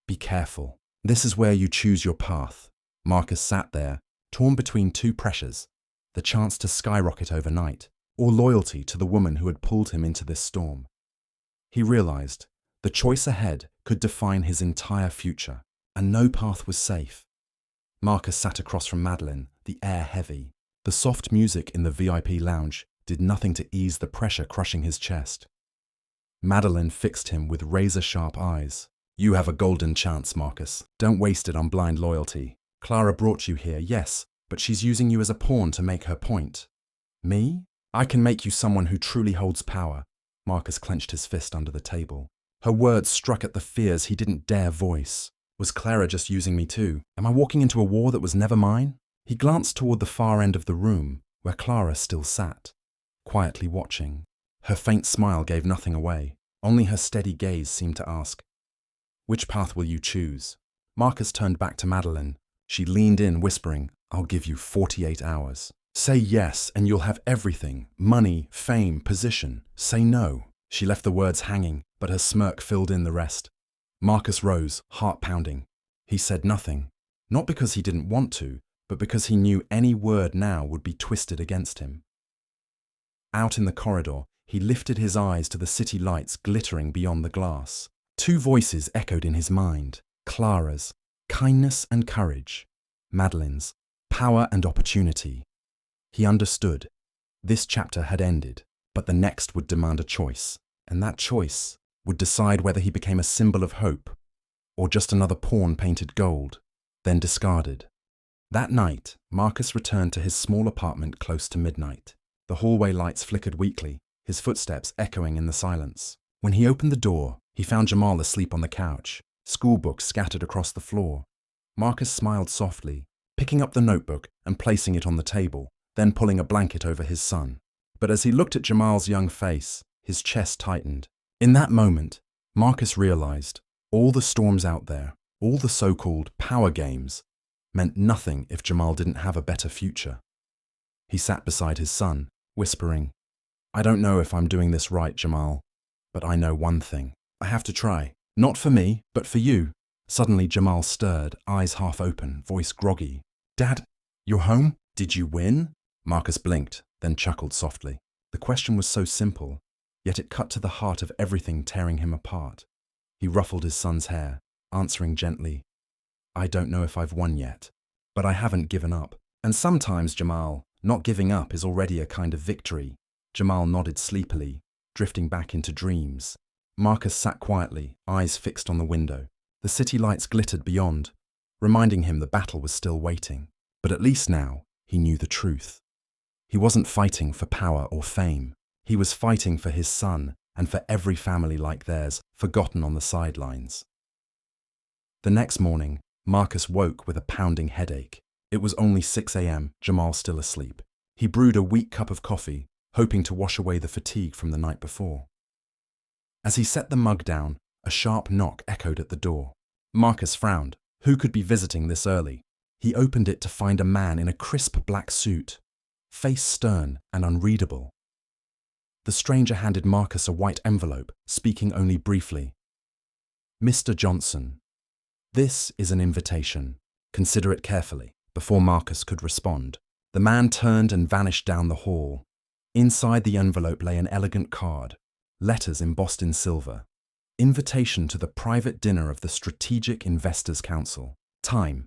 Be careful. This is where you choose your path. Marcus sat there, torn between two pressures, the chance to skyrocket overnight, or loyalty to the woman who had pulled him into this storm. He realized the choice ahead could define his entire future, and no path was safe. Marcus sat across from Madeleine, the air heavy. The soft music in the VIP lounge did nothing to ease the pressure crushing his chest. Madeleine fixed him with razor-sharp eyes. You have a golden chance, Marcus. Don't waste it on blind loyalty. Clara brought you here, yes, but she's using you as a pawn to make her point. Me? I can make you someone who truly holds power. Marcus clenched his fist under the table. Her words struck at the fears he didn't dare voice. Was Clara just using me too? Am I walking into a war that was never mine? He glanced toward the far end of the room, where Clara still sat, quietly watching. Her faint smile gave nothing away. Only her steady gaze seemed to ask, which path will you choose? Marcus turned back to Madeleine. She leaned in, whispering, I'll give you 48 hours. Say yes, and you'll have everything. Money, fame, position. Say no. She left the words hanging, but her smirk filled in the rest. Marcus rose, heart pounding. He said nothing, not because he didn't want to, but because he knew any word now would be twisted against him. Out in the corridor, he lifted his eyes to the city lights glittering beyond the glass. Two voices echoed in his mind, Clara's, kindness and courage, Madeleine's, power and opportunity. He understood. This chapter had ended, but the next would demand a choice, and that choice would decide whether he became a symbol of hope, or just another pawn painted gold, then discarded. That night, Marcus returned to his small apartment close to midnight. The hallway lights flickered weakly, his footsteps echoing in the silence. When he opened the door, he found Jamal asleep on the couch, school books scattered across the floor. Marcus smiled softly, picking up the notebook and placing it on the table, then pulling a blanket over his son. But as he looked at Jamal's young face, his chest tightened. In that moment, Marcus realized all the storms out there, all the so-called power games, meant nothing if Jamal didn't have a better future. He sat beside his son, whispering, I don't know if I'm doing this right, Jamal, but I know one thing. I have to try. Not for me, but for you. Suddenly Jamal stirred, eyes half open, voice groggy. Dad, you're home? Did you win? Marcus blinked, then chuckled softly. The question was so simple, yet it cut to the heart of everything tearing him apart. He ruffled his son's hair, answering gently, I don't know if I've won yet, but I haven't given up. And sometimes, Jamal, not giving up is already a kind of victory. Jamal nodded sleepily, drifting back into dreams. Marcus sat quietly, eyes fixed on the window. The city lights glittered beyond, reminding him the battle was still waiting. But at least now, he knew the truth. He wasn't fighting for power or fame. He was fighting for his son and for every family like theirs, forgotten on the sidelines. The next morning, Marcus woke with a pounding headache. It was only 6 a.m., Jamal still asleep. He brewed a weak cup of coffee, hoping to wash away the fatigue from the night before. As he set the mug down, a sharp knock echoed at the door. Marcus frowned. Who could be visiting this early? He opened it to find a man in a crisp black suit, face stern and unreadable. The stranger handed Marcus a white envelope, speaking only briefly. Mr. Johnson, this is an invitation. Consider it carefully. Before Marcus could respond, the man turned and vanished down the hall. Inside the envelope lay an elegant card, letters embossed in silver. Invitation to the private dinner of the Strategic Investors Council. Time: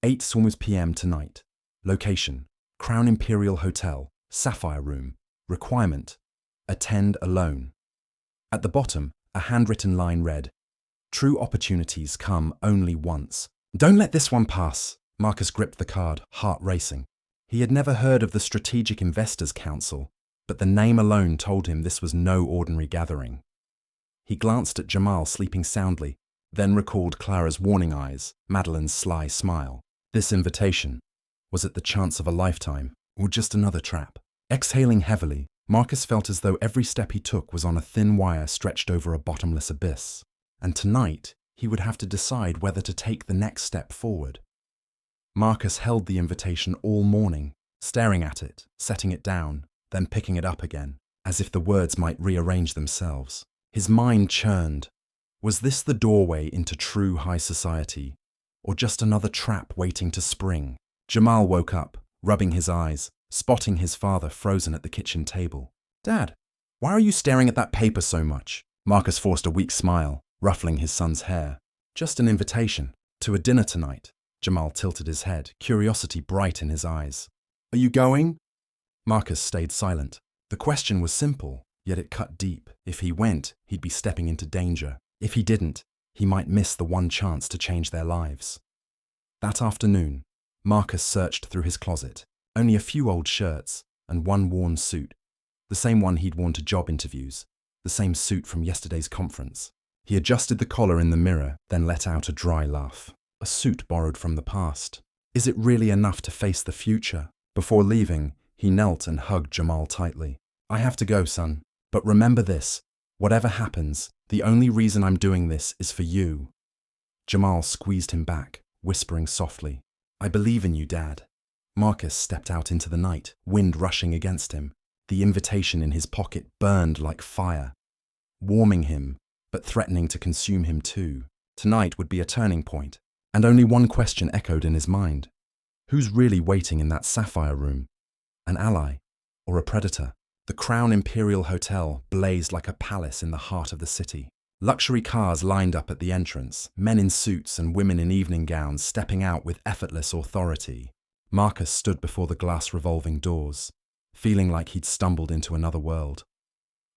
8 p.m. tonight. Location: Crown Imperial Hotel, Sapphire Room. Requirement: attend alone. At the bottom, a handwritten line read, "True opportunities come only once." Don't let this one pass. Marcus gripped the card, heart racing. He had never heard of the Strategic Investors Council, but the name alone told him this was no ordinary gathering. He glanced at Jamal sleeping soundly, then recalled Clara's warning eyes, Madeline's sly smile. This invitation, was it the chance of a lifetime, or just another trap? Exhaling heavily, Marcus felt as though every step he took was on a thin wire stretched over a bottomless abyss. And tonight, he would have to decide whether to take the next step forward. Marcus held the invitation all morning, staring at it, setting it down, then picking it up again, as if the words might rearrange themselves. His mind churned. Was this the doorway into true high society, or just another trap waiting to spring? Jamal woke up, rubbing his eyes, spotting his father frozen at the kitchen table. "Dad, why are you staring at that paper so much?" Marcus forced a weak smile, ruffling his son's hair. "Just an invitation. To a dinner tonight." Jamal tilted his head, curiosity bright in his eyes. "Are you going?" Marcus stayed silent. The question was simple, yet it cut deep. If he went, he'd be stepping into danger. If he didn't, he might miss the one chance to change their lives. That afternoon, Marcus searched through his closet. Only a few old shirts and one worn suit. The same one he'd worn to job interviews. The same suit from yesterday's conference. He adjusted the collar in the mirror, then let out a dry laugh. A suit borrowed from the past. Is it really enough to face the future? Before leaving, he knelt and hugged Jamal tightly. "I have to go, son. But remember this. Whatever happens, the only reason I'm doing this is for you." Jamal squeezed him back, whispering softly, "I believe in you, Dad." Marcus stepped out into the night, wind rushing against him. The invitation in his pocket burned like fire, warming him, but threatening to consume him too. Tonight would be a turning point, and only one question echoed in his mind. Who's really waiting in that Sapphire Room? An ally or a predator? The Crown Imperial Hotel blazed like a palace in the heart of the city. Luxury cars lined up at the entrance, men in suits and women in evening gowns stepping out with effortless authority. Marcus stood before the glass revolving doors, feeling like he'd stumbled into another world.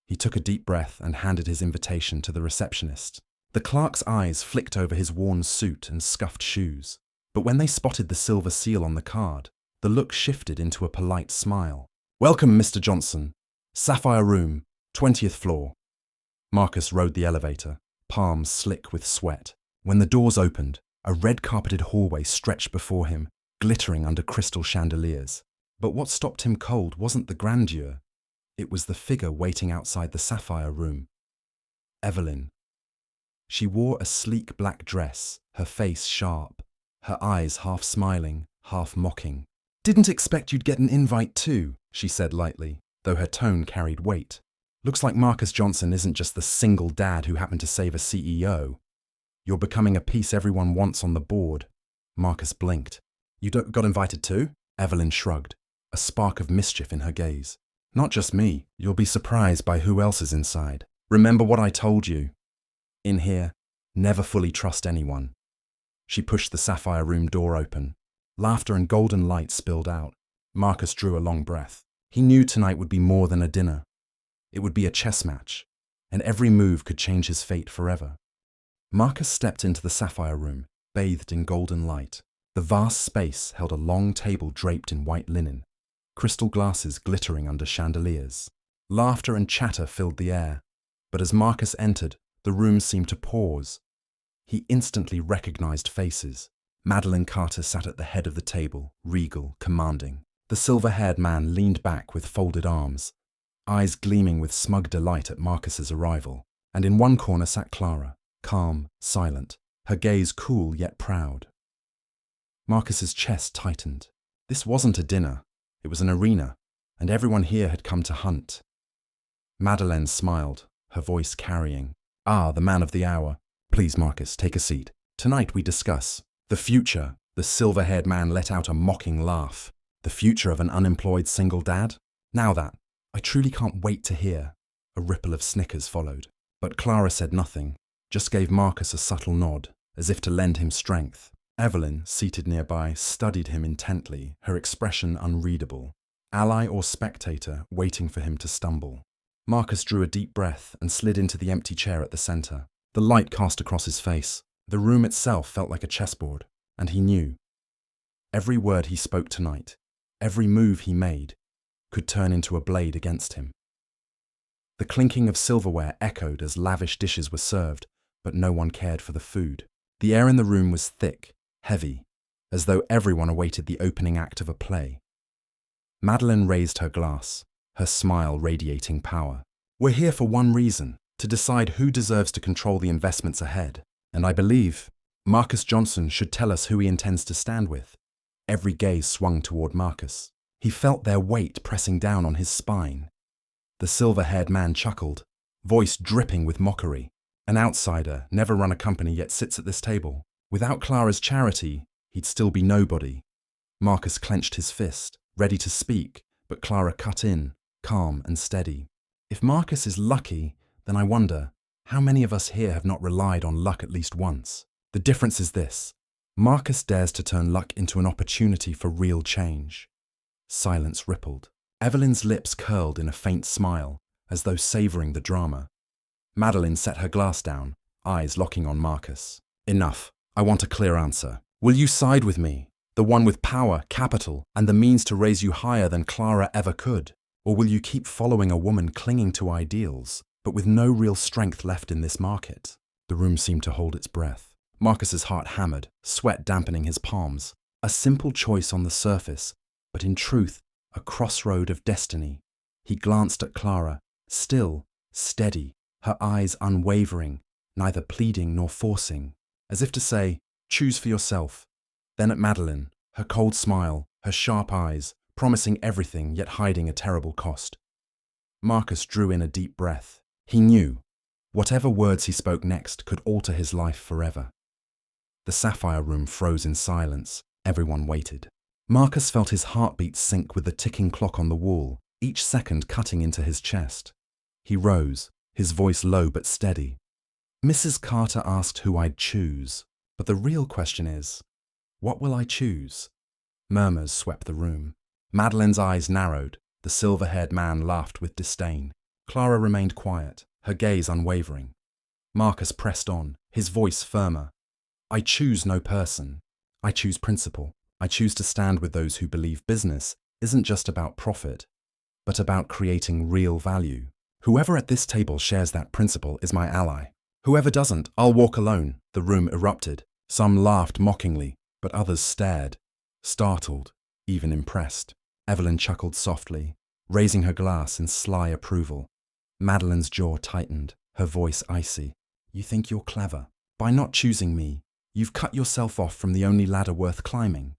He took a deep breath and handed his invitation to the receptionist. The clerk's eyes flicked over his worn suit and scuffed shoes, but when they spotted the silver seal on the card, the look shifted into a polite smile. "Welcome, Mr. Johnson. Sapphire Room, 20th floor." Marcus rode the elevator, palms slick with sweat. When the doors opened, a red-carpeted hallway stretched before him, glittering under crystal chandeliers. But what stopped him cold wasn't the grandeur. It was the figure waiting outside the Sapphire Room. Evelyn. She wore a sleek black dress, her face sharp, her eyes half smiling, half mocking. "Didn't expect you'd get an invite too," she said lightly, though her tone carried weight. "Looks like Marcus Johnson isn't just the single dad who happened to save a CEO. You're becoming a piece everyone wants on the board." Marcus blinked. "You got invited too?" Evelyn shrugged, a spark of mischief in her gaze. "Not just me. You'll be surprised by who else is inside. Remember what I told you. In here, never fully trust anyone." She pushed the Sapphire Room door open. Laughter and golden light spilled out. Marcus drew a long breath. He knew tonight would be more than a dinner. It would be a chess match, and every move could change his fate forever. Marcus stepped into the Sapphire Room, bathed in golden light. The vast space held a long table draped in white linen, crystal glasses glittering under chandeliers. Laughter and chatter filled the air, but as Marcus entered, the room seemed to pause. He instantly recognized faces. Madeline Carter sat at the head of the table, regal, commanding. The silver-haired man leaned back with folded arms, eyes gleaming with smug delight at Marcus's arrival. And in one corner sat Clara, calm, silent, her gaze cool yet proud. Marcus's chest tightened. This wasn't a dinner. It was an arena, and everyone here had come to hunt. Madeleine smiled, her voice carrying. "Ah, the man of the hour. Please, Marcus, take a seat. Tonight we discuss the future." The silver-haired man let out a mocking laugh. "The future of an unemployed single dad? Now that, I truly can't wait to hear." A ripple of snickers followed, but Clara said nothing, just gave Marcus a subtle nod, as if to lend him strength. Evelyn, seated nearby, studied him intently, her expression unreadable. Ally or spectator, waiting for him to stumble. Marcus drew a deep breath and slid into the empty chair at the center. The light cast across his face. The room itself felt like a chessboard, and he knew. Every word he spoke tonight, every move he made, could turn into a blade against him. The clinking of silverware echoed as lavish dishes were served, but no one cared for the food. The air in the room was thick, heavy, as though everyone awaited the opening act of a play. Madeline raised her glass, her smile radiating power. We're here for one reason, to decide who deserves to control the investments ahead. And I believe Marcus Johnson should tell us who he intends to stand with. Every gaze swung toward Marcus. He felt their weight pressing down on his spine. The silver-haired man chuckled, voice dripping with mockery. An outsider, never run a company yet sits at this table. Without Clara's charity, he'd still be nobody. Marcus clenched his fist, ready to speak, but Clara cut in, calm and steady. If Marcus is lucky, then I wonder, how many of us here have not relied on luck at least once? The difference is this. Marcus dares to turn luck into an opportunity for real change. Silence rippled. Evelyn's lips curled in a faint smile, as though savouring the drama. Madeline set her glass down, eyes locking on Marcus. Enough. I want a clear answer. Will you side with me, the one with power, capital, and the means to raise you higher than Clara ever could? Or will you keep following a woman clinging to ideals, but with no real strength left in this market? The room seemed to hold its breath. Marcus's heart hammered, sweat dampening his palms. A simple choice on the surface, but in truth, a crossroad of destiny. He glanced at Clara, still, steady, her eyes unwavering, neither pleading nor forcing, as if to say, choose for yourself. Then at Madeline, her cold smile, her sharp eyes, promising everything yet hiding a terrible cost. Marcus drew in a deep breath. He knew. Whatever words he spoke next could alter his life forever. The sapphire room froze in silence. Everyone waited. Marcus felt his heartbeat sync with the ticking clock on the wall, each second cutting into his chest. He rose, his voice low but steady. Mrs. Carter asked who I'd choose, but the real question is, what will I choose? Murmurs swept the room. Madeline's eyes narrowed. The silver-haired man laughed with disdain. Clara remained quiet, her gaze unwavering. Marcus pressed on, his voice firmer. I choose no person. I choose principle. I choose to stand with those who believe business isn't just about profit, but about creating real value. Whoever at this table shares that principle is my ally. Whoever doesn't, I'll walk alone. The room erupted. Some laughed mockingly, but others stared, startled, even impressed. Evelyn chuckled softly, raising her glass in sly approval. Madeline's jaw tightened, her voice icy. You think you're clever. By not choosing me, you've cut yourself off from the only ladder worth climbing.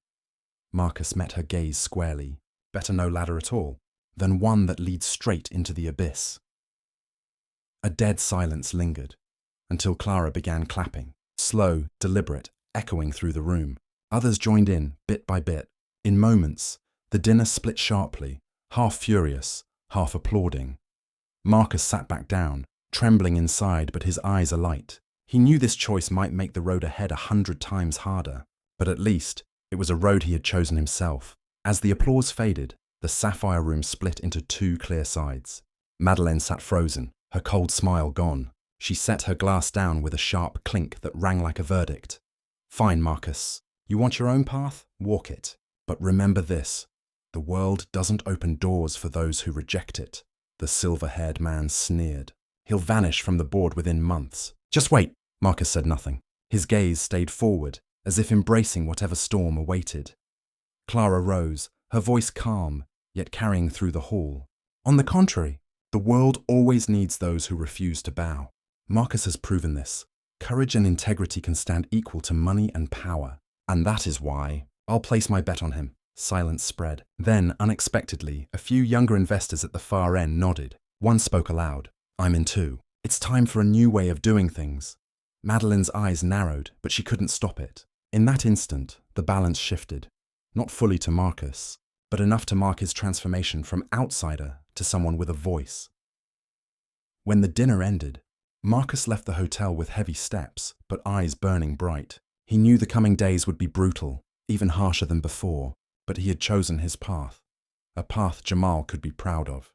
Marcus met her gaze squarely. Better no ladder at all, than one that leads straight into the abyss. A dead silence lingered, until Clara began clapping, slow, deliberate, echoing through the room. Others joined in, bit by bit. In moments, the dinner split sharply, half furious, half applauding. Marcus sat back down, trembling inside but his eyes alight. He knew this choice might make the road ahead 100 times harder, but at least it was a road he had chosen himself. As the applause faded, the sapphire room split into two clear sides. Madeleine sat frozen, her cold smile gone. She set her glass down with a sharp clink that rang like a verdict. Fine, Marcus. You want your own path? Walk it. But remember this. The world doesn't open doors for those who reject it. The silver-haired man sneered. He'll vanish from the board within months. Just wait. Marcus said nothing. His gaze stayed forward, as if embracing whatever storm awaited. Clara rose, her voice calm, yet carrying through the hall. On the contrary, the world always needs those who refuse to bow. Marcus has proven this. Courage and integrity can stand equal to money and power. And that is why I'll place my bet on him. Silence spread. Then, unexpectedly, a few younger investors at the far end nodded. One spoke aloud. I'm in too. It's time for a new way of doing things. Madeline's eyes narrowed, but she couldn't stop it. In that instant, the balance shifted. Not fully to Marcus, but enough to mark his transformation from outsider to someone with a voice. When the dinner ended, Marcus left the hotel with heavy steps, but eyes burning bright. He knew the coming days would be brutal, even harsher than before, but he had chosen his path, a path Jamal could be proud of.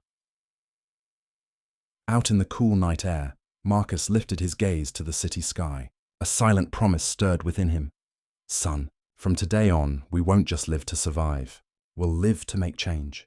Out in the cool night air, Marcus lifted his gaze to the city sky. A silent promise stirred within him. Son, from today on, we won't just live to survive. We'll live to make change.